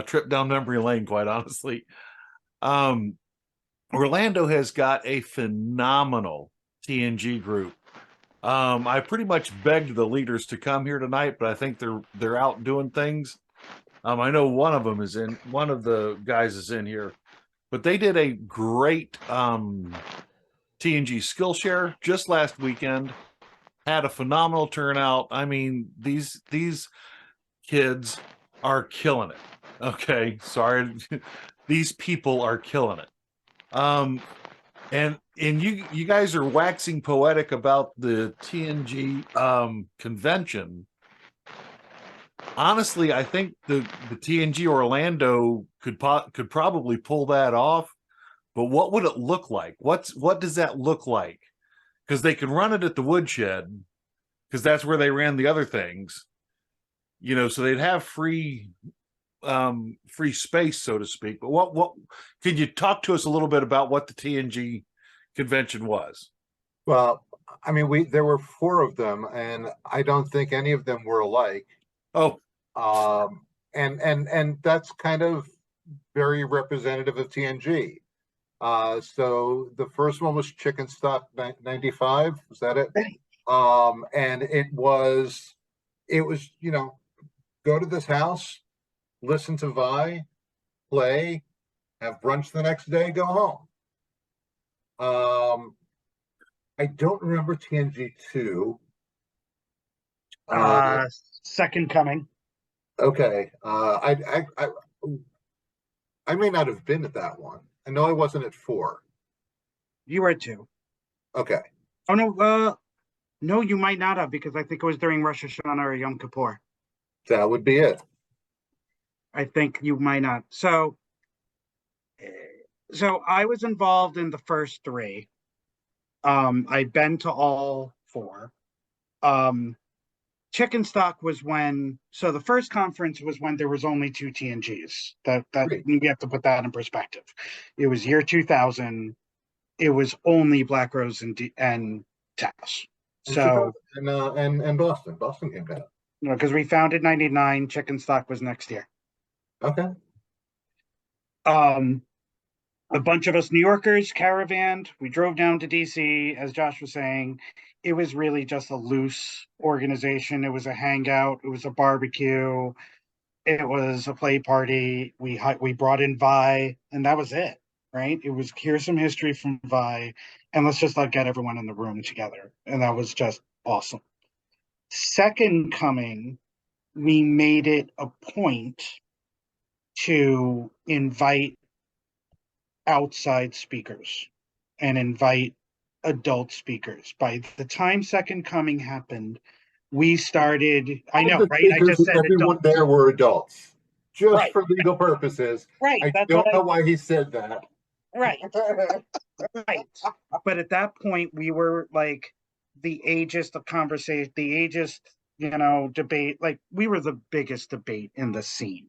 trip down memory lane. Quite honestly, Orlando has got a phenomenal TNG group. I pretty much begged the leaders to come here tonight, but I think they're out doing things. I know one of the guys is in here, but they did a great TNG Skillshare just last weekend. Had a phenomenal turnout. I mean, these kids are killing it. Okay, sorry, these people are killing it. And you guys are waxing poetic about the TNG convention. Honestly, I think the TNG Orlando could probably pull that off. But what would it look like? What does that look like? Because they can run it at the woodshed, because that's where they ran the other things. You know, so they'd have free space, so to speak. But what could you talk to us a little bit about what the TNG convention was? Well, I mean, there were 4 of them, and I don't think any of them were alike. Oh, And that's kind of very representative of TNG. So the first one was Chicken Stock 95. Was that it? And it was, go to this house, listen to Vi, play, have brunch the next day, go home. I don't remember TNG 2. Second Coming. Okay. I may not have been at that one. I know I wasn't at 4. You were at 2. Okay. Oh no, no, you might not have, because I think it was during Rosh Hashanah or Yom Kippur. That would be it. I think you might not. So I was involved in the first 3. I'd been to all 4. Chicken Stock was so the first conference was when there was only 2 TNGs. That Great. we have to put that in perspective. It was year 2000. It was only Black Rose and TES. So and Boston came down. because we founded 99, Chicken Stock was next year. Okay. A bunch of us New Yorkers caravanned. We drove down to DC, as Josh was saying. It was really just a loose organization. It was a hangout. It was a barbecue. It was a play party. We brought in Vi, and that was it, right? It was, here's some history from Vi, and let's just get everyone in the room together. And that was just awesome. Second Coming, we made it a point to invite outside speakers and invite adult speakers. By the time Second Coming happened, we started, I know, right? I just said everyone adults. there were adults, just Right. for legal purposes. Right. I don't know why he said that. Right. Right. But at that point, we were like the ageist of conversation, the ageist, debate. Like, we were the biggest debate in the scene.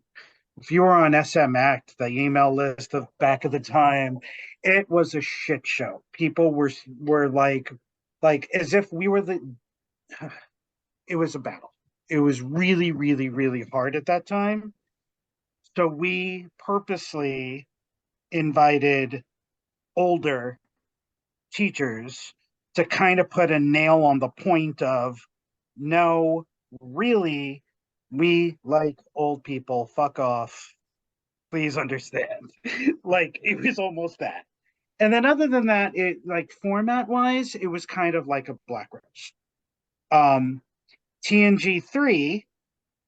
If you were on SMX, the email list of back of the time, it was a shit show. People were like as if we were it was a battle. It was really, really, really hard at that time. So we purposely invited older teachers to kind of put a nail on the point of, no, really, we like old people, fuck off, please understand. Like, it was almost that. And then other than that, it, like, format wise, it was kind of like a Black Rose. TNG 3,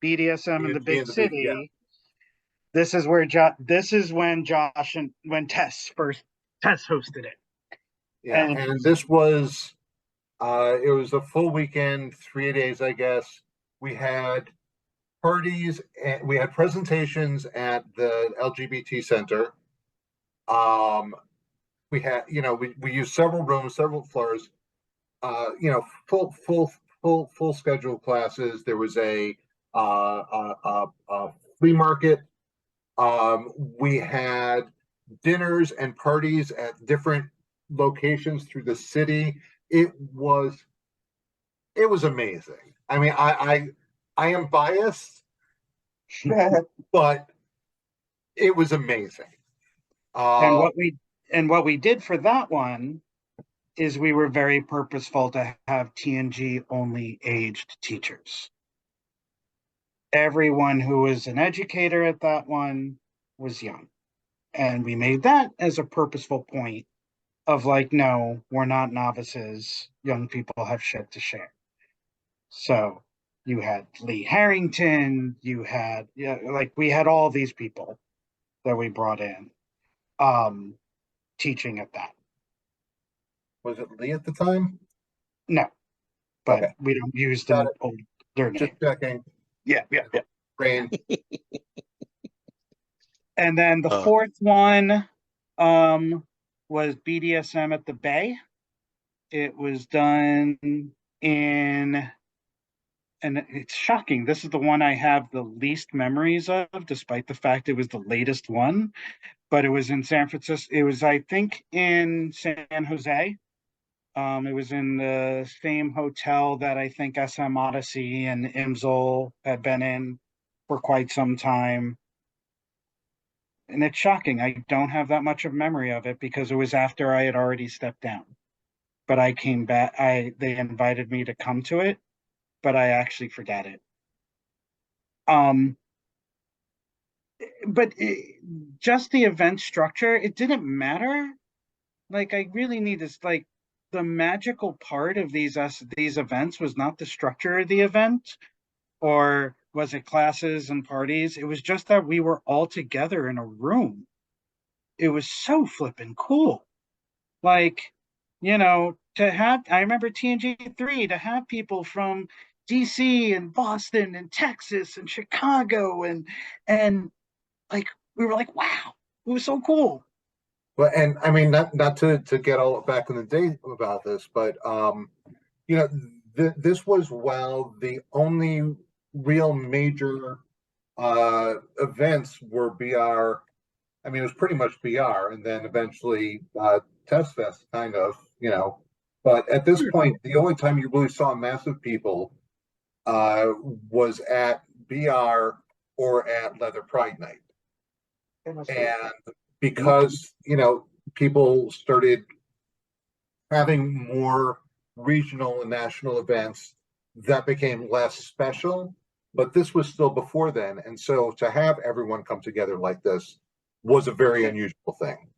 BDSM in the big city. Yeah. This is when Josh and when Tess hosted it. Yeah, and this was it was a full weekend, 3 days, I guess. We had parties, and we had presentations at the LGBT Center. We had, we used several rooms, several floors. Full schedule classes. There was a flea market. We had dinners and parties at different locations through the city. It was It was amazing. I mean, I am biased, but it was amazing. And what we did for that one is we were very purposeful to have TNG only aged teachers. Everyone who was an educator at that one was young. And we made that as a purposeful point of like, no, we're not novices. Young people have shit to share. So you had Lee Harrington, you had, yeah, like we had all these people that we brought in teaching at that. Was it Lee at the time? No, but Okay. we don't use Got the older name. Just checking. Yeah. Brain. And then the fourth one was BDSM at the Bay. It was done in, and it's shocking. This is the one I have the least memories of, despite the fact it was the latest one. But it was in San Francisco. It was, I think, in San Jose. It was in the same hotel that I think SM Odyssey and Imsel had been in for quite some time. And it's shocking. I don't have that much of memory of it because it was after I had already stepped down. But I came back. They invited me to come to it, but I actually forgot it. But just the event structure, it didn't matter. Like I really need this. Like the magical part of these events was not the structure of the event, or was it classes and parties? It was just that we were all together in a room. It was so flippin' cool. Like, you know, to have, I remember TNG3, to have people from DC and Boston and Texas and Chicago and like, we were like, wow, it was so cool. Well, and I mean, not to get all back in the day about this, but you know, this was the only real major events were BR. I mean, it was pretty much BR, and then eventually Test Fest, kind of, you know. But at this point, the only time you really saw massive people was at BR or at Leather Pride Night. And because, you know, people started having more regional and national events, that became less special. But this was still before then. And so to have everyone come together like this was a very unusual thing.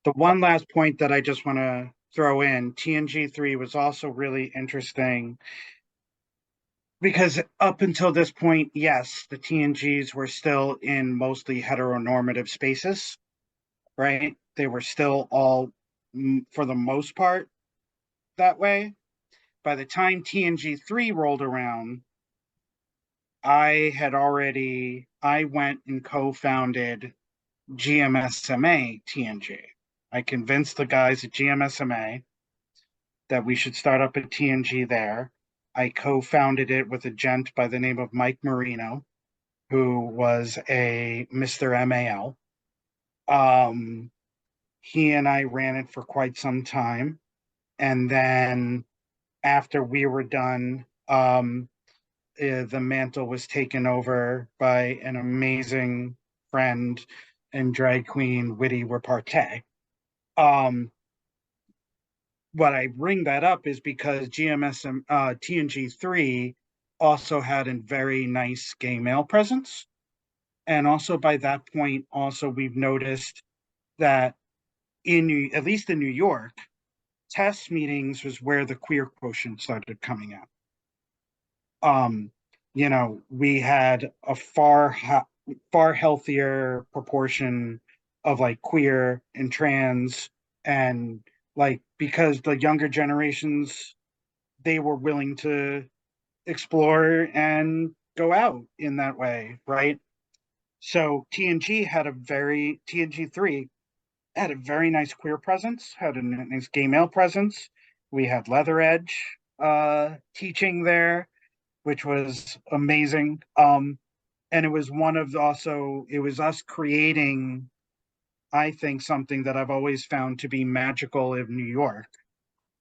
The one last point that I just want to throw in, TNG3 was also really interesting because up until this point, yes, the TNGs were still in mostly heteronormative spaces, right? They were still all, for the most part, that way. By the time TNG3 rolled around, I went and co-founded GMSMA-TNG. I convinced the guys at GMSMA that we should start up a TNG there. I co-founded it with a gent by the name of Mike Marino, who was a Mr. MAL. He and I ran it for quite some time. And then after we were done, the mantle was taken over by an amazing friend and drag queen, Witty Repartee. What I bring that up is because TNG3 also had a very nice gay male presence. And also by that point, also we've noticed that at least in New York, test meetings was where the queer quotient started coming out. You know, we had a far healthier proportion of like queer and trans, and like because the younger generations, they were willing to explore and go out in that way, right? So TNG3 had a very nice queer presence, had a nice gay male presence. We had Leather Edge teaching there, which was amazing. And it was it was us creating, I think, something that I've always found to be magical in New York.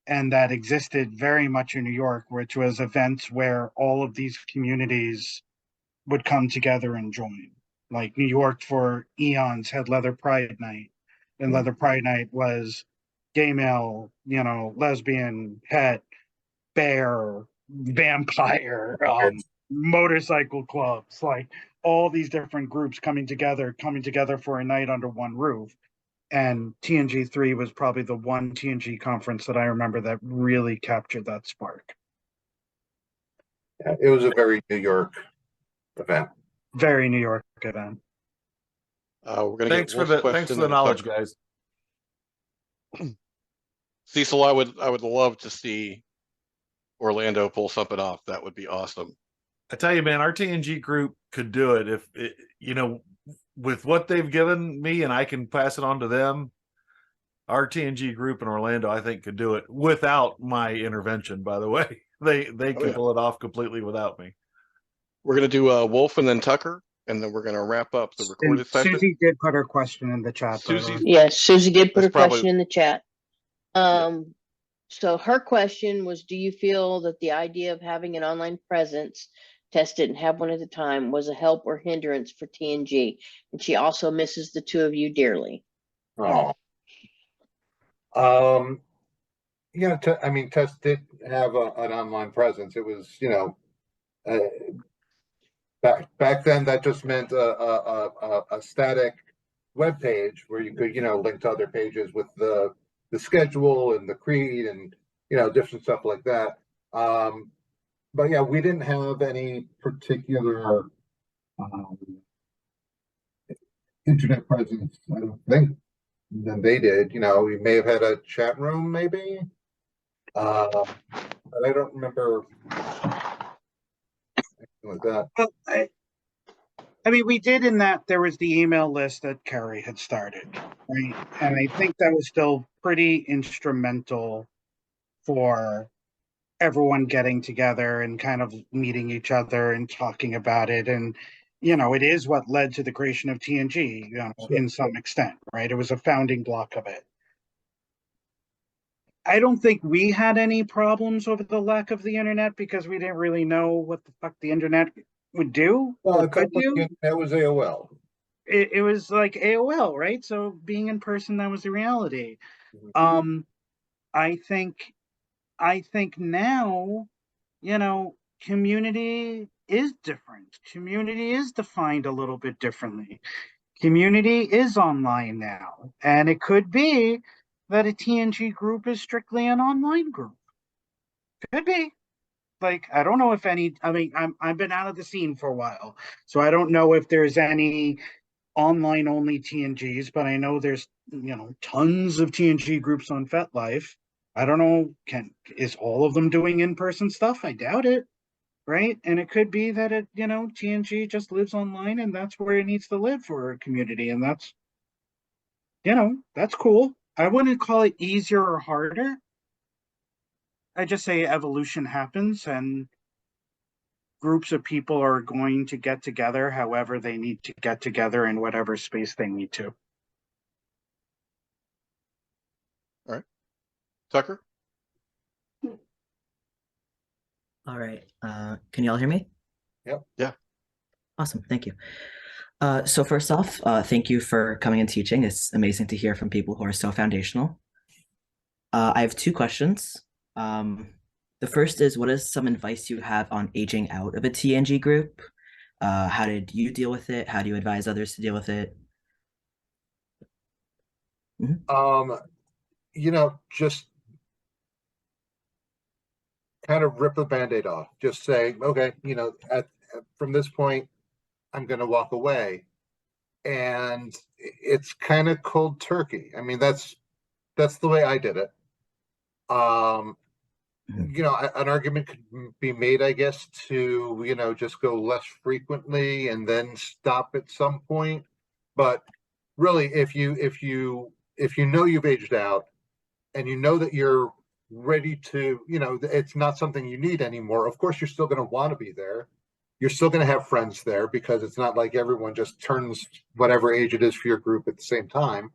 and that existed very much in New York, which was events where all of these communities would come together and join. Like New York for eons had Leather Pride Night, and Leather Pride Night was gay male, lesbian, het, bear, vampire, motorcycle clubs, like all these different groups coming together for a night under one roof. And TNG3 was probably the one TNG conference that I remember that really captured that spark. Yeah, it was a very New York event. Very New York event. We're going to Thanks get for Wolf's the thanks question for the and knowledge, Tucker. guys. Cecil, I would love to see Orlando pull something off. That would be awesome. I tell you, man, our TNG group could do it if it, with what they've given me, and I can pass it on to them. Our TNG group in Orlando, I think, could do it without my intervention. By the way, they can pull it off completely without me. We're going to do Wolf and then Tucker, and then we're going to wrap up the recorded And session. Susie did put her question in the chat. Susie, Yes, Susie did put That's a question probably- in the chat. So her question was, do you feel that the idea of having an online presence, Tess didn't have one at the time, was a help or hindrance for TNG? And she also misses the two of you dearly. Oh. Tess did have an online presence. It was, back then that just meant a static web page where you could, link to other pages with the schedule and the creed and, different stuff like that. But yeah, we didn't have any particular internet presence, I don't think, than they did. We may have had a chat room, maybe. But I don't remember anything like that. Well, I mean, we did in that there was the email list that Cary had started, right? And I think that was still pretty instrumental for everyone getting together and kind of meeting each other and talking about it. And, it is what led to the creation of TNG, in some extent, right? It was a founding block of it. I don't think we had any problems over the lack of the internet because we didn't really know what the fuck the internet would do or could do. That was AOL. It was like AOL, right? So being in person, that was the reality. Mhm. I think now, community is different. Community is defined a little bit differently. Community is online now, and it could be that a TNG group is strictly an online group. Could be. Like, I don't know if any. I mean, I've been out of the scene for a while, so I don't know if there's any online only TNGs, but I know there's tons of TNG groups on FetLife. I don't know, is all of them doing in-person stuff? I doubt it, right? And it could be that TNG just lives online and that's where it needs to live for a community, and that's cool. I wouldn't call it easier or harder. I just say evolution happens and groups of people are going to get together however they need to get together in whatever space they need to. All right. Tucker? All right. Can you all hear me? Yep. Yeah. Awesome. Thank you. So first off, thank you for coming and teaching. It's amazing to hear from people who are so foundational. I have two questions. The first is, what is some advice you have on aging out of a TNG group? How did you deal with it? How do you advise others to deal with it? Just kind of rip the Band-Aid off. Just say, okay, from this point, I'm going to walk away. And it's kind of cold turkey. I mean, that's the way I did it. An argument could be made, I guess, to, just go less frequently and then stop at some point. But really, if you know you've aged out and you know that you're ready to, it's not something you need anymore, of course, you're still going to want to be there. You're still going to have friends there because it's not like everyone just turns whatever age it is for your group at the same time.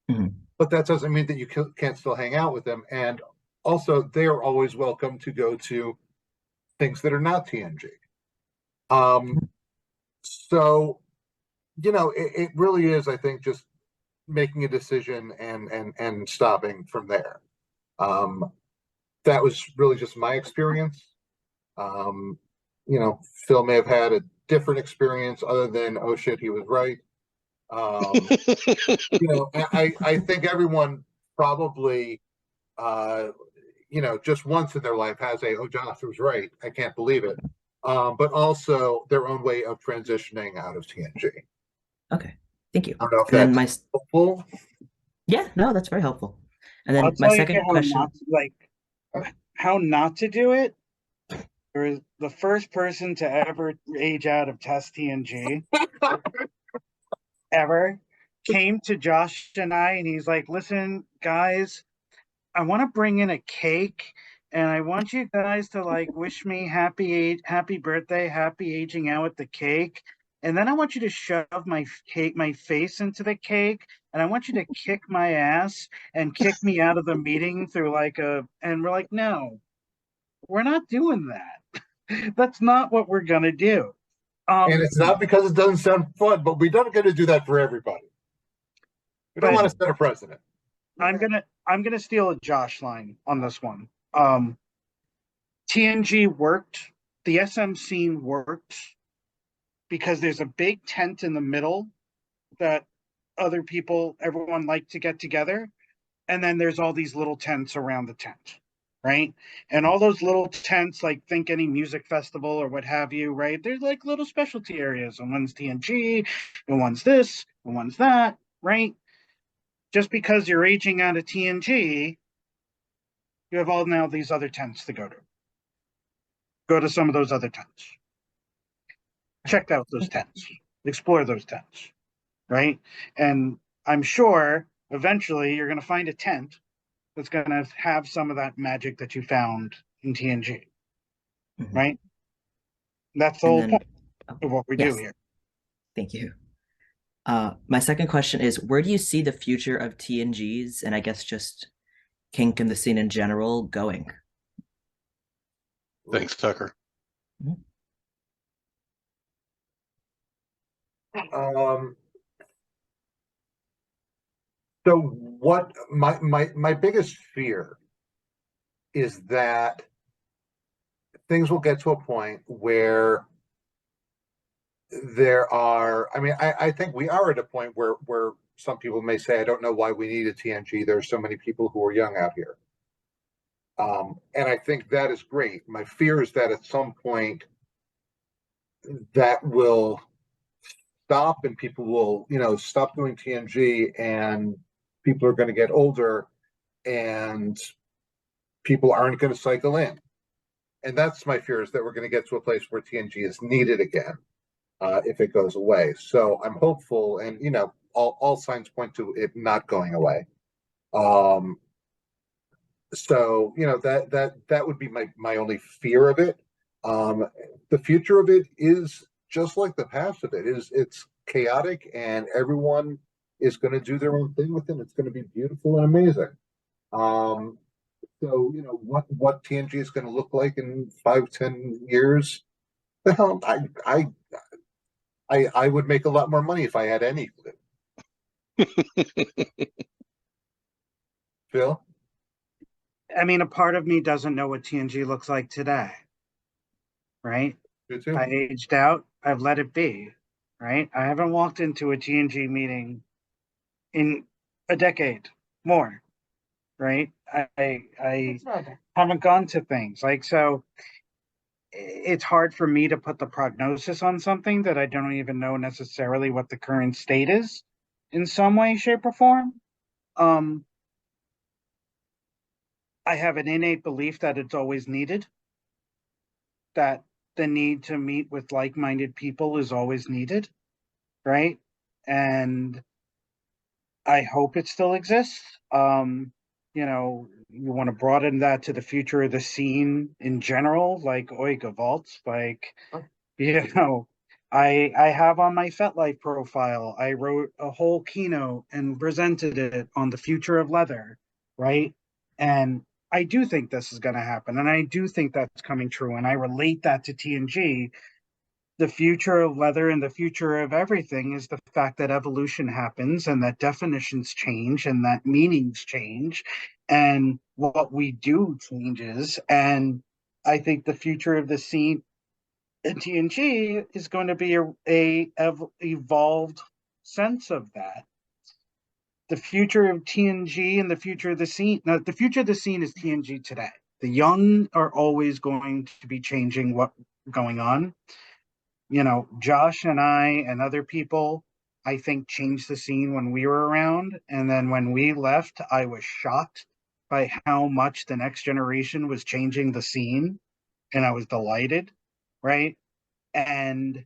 Mm-hmm. But that doesn't mean that you can't still hang out with them. And also, they are always welcome to go to things that are not TNG. So, it really is, I think, just making a decision and stopping from there. That was really just my experience. Phil may have had a different experience other than, oh shit, he was right. I think everyone probably, just once in their life has oh, Josh was right. I can't believe it. But also their own way of transitioning out of TNG. Okay, thank you. I don't know if And then that's helpful. Yeah, no, that's very helpful. And I'll then my tell you second question. how not to do it. You're the first person to ever age out of TES-TNG ever. Came to Josh and I, and he's like, "Listen, guys, I want to bring in a cake, and I want you guys to wish me happy birthday, happy aging out with the cake, and then I want you to shove my face into the cake, and I want you to kick my ass and kick me out of the meeting through and we're like, no, we're not doing that. That's not what we're gonna do. And it's not because it doesn't sound fun, but we don't get to do that for everybody. We don't want to set a precedent. I'm gonna steal a Josh line on this one. TNG worked, the SM scene worked because there's a big tent in the middle that everyone liked to get together. And then there's all these little tents around the tent, right? And all those little tents, think any music festival or what have you, right? There's little specialty areas, and one's TNG, and one's this, and one's that, right? Just because you're aging out of TNG, you have all now these other tents to go to. Go to some of those other tents. Check out those tents. Explore those tents, right? And I'm sure eventually you're going to find a tent that's going to have some of that magic that you found in TNG, right? That's the whole point of what we do here. Thank you. My second question is, where do you see the future of TNGs and I guess just kink in the scene in general going? Thanks, Tucker. So what my biggest fear is that things will get to a point where there are, I think we are at a point where some people may say, I don't know why we need a TNG. There are so many people who are young out here. And I think that is great. My fear is that at some point that will stop and people will, stop doing TNG and people are going to get older and people aren't going to cycle in. And that's my fear, is that we're going to get to a place where TNG is needed again if it goes away. So I'm hopeful, and all signs point to it not going away. So that would be my only fear of it. The future of it is just like the past of it. It's chaotic, and everyone is going to do their own thing with it. It's going to be beautiful and amazing. So what TNG is going to look like in 5-10 years? The hell, I would make a lot more money if I had any clue. Phil? A part of me doesn't know what TNG looks like today, right? Me too. I aged out. I've let it be, right? I haven't walked into a TNG meeting in a decade more, right? I haven't gone to things so. It's hard for me to put the prognosis on something that I don't even know necessarily what the current state is in some way, shape, or form. I have an innate belief that it's always needed, that the need to meet with like-minded people is always needed, right? And I hope it still exists. You want to broaden that to the future of the scene in general, like Oiga Vaults, I have on my FetLife profile, I wrote a whole keynote and presented it on the future of leather, right? And I do think this is going to happen, and I do think that's coming true, and I relate that to TNG. The future of leather and the future of everything is the fact that evolution happens and that definitions change and that meanings change and what we do changes. And I think the future of the scene in TNG is going to be a evolved sense of that. The future of TNG and the future of the scene. Now, the future of the scene is TNG today. The young are always going to be changing what's going on. You know, Josh and I and other people, I think, changed the scene when we were around. And then when we left, I was shocked by how much the next generation was changing the scene. And I was delighted, right? And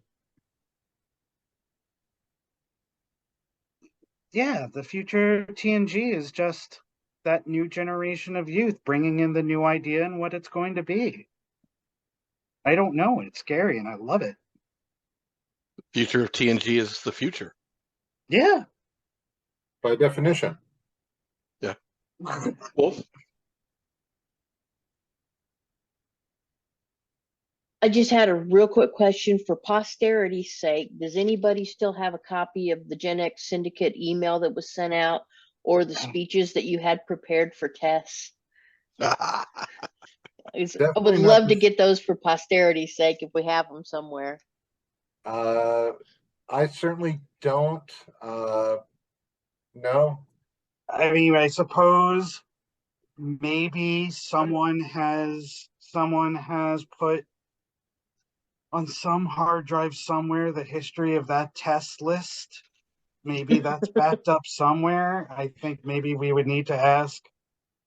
yeah, the future TNG is just that new generation of youth bringing in the new idea and what it's going to be. I don't know. It's scary and I love it. Future of TNG is the future. Yeah. By definition. Yeah. Wolf? I just had a real quick question for posterity's sake. Does anybody still have a copy of the Gen X Syndicate email that was sent out or the speeches that you had prepared for TES? I would Definitely not love to this- get those for posterity's sake if we have them somewhere. I certainly don't. No. I mean, I suppose maybe someone has put on some hard drive somewhere the history of that test list. Maybe that's backed up somewhere. I think maybe we would need to ask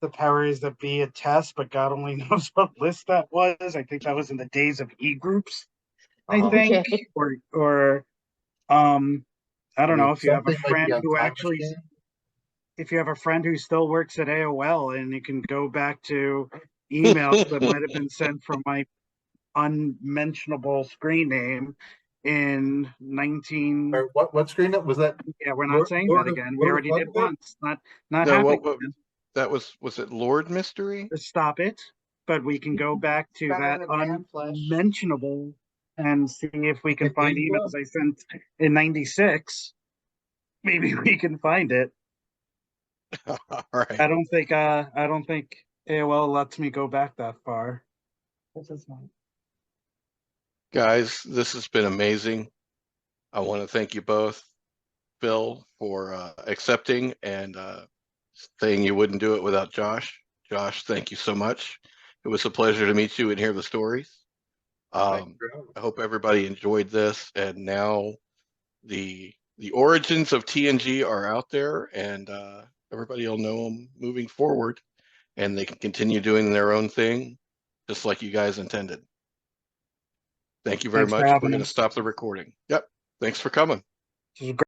the powers that be at TES, but God only knows what list that was. I think that was in the days of e-groups, I think. Okay. Or I don't know if you have a something might be friend on who Time actually Machine. if you have a friend who still works at AOL and you can go back to emails that might have been sent from my unmentionable screen name in 19. Or what screen was that? Yeah, we're not saying that again. We already did once. Not No, happening. that was it Lord Mystery? To stop it, but we can go back to that unmentionable and see if we can find emails I sent in 96. Maybe we can find it. All right. I don't think AOL lets me go back that far. This is not. Guys, this has been amazing. I want to thank you both, Phil, for accepting and saying you wouldn't do it without Josh. Josh, thank you so much. It was a pleasure to meet you and hear the stories. I hope everybody enjoyed this, and now the origins of TNG are out there, and everybody will know them moving forward, and they can continue doing their own thing, just like you guys intended. Thank you very Thanks for much. having We're going to us. stop the recording. Yep. Thanks for coming. This is great.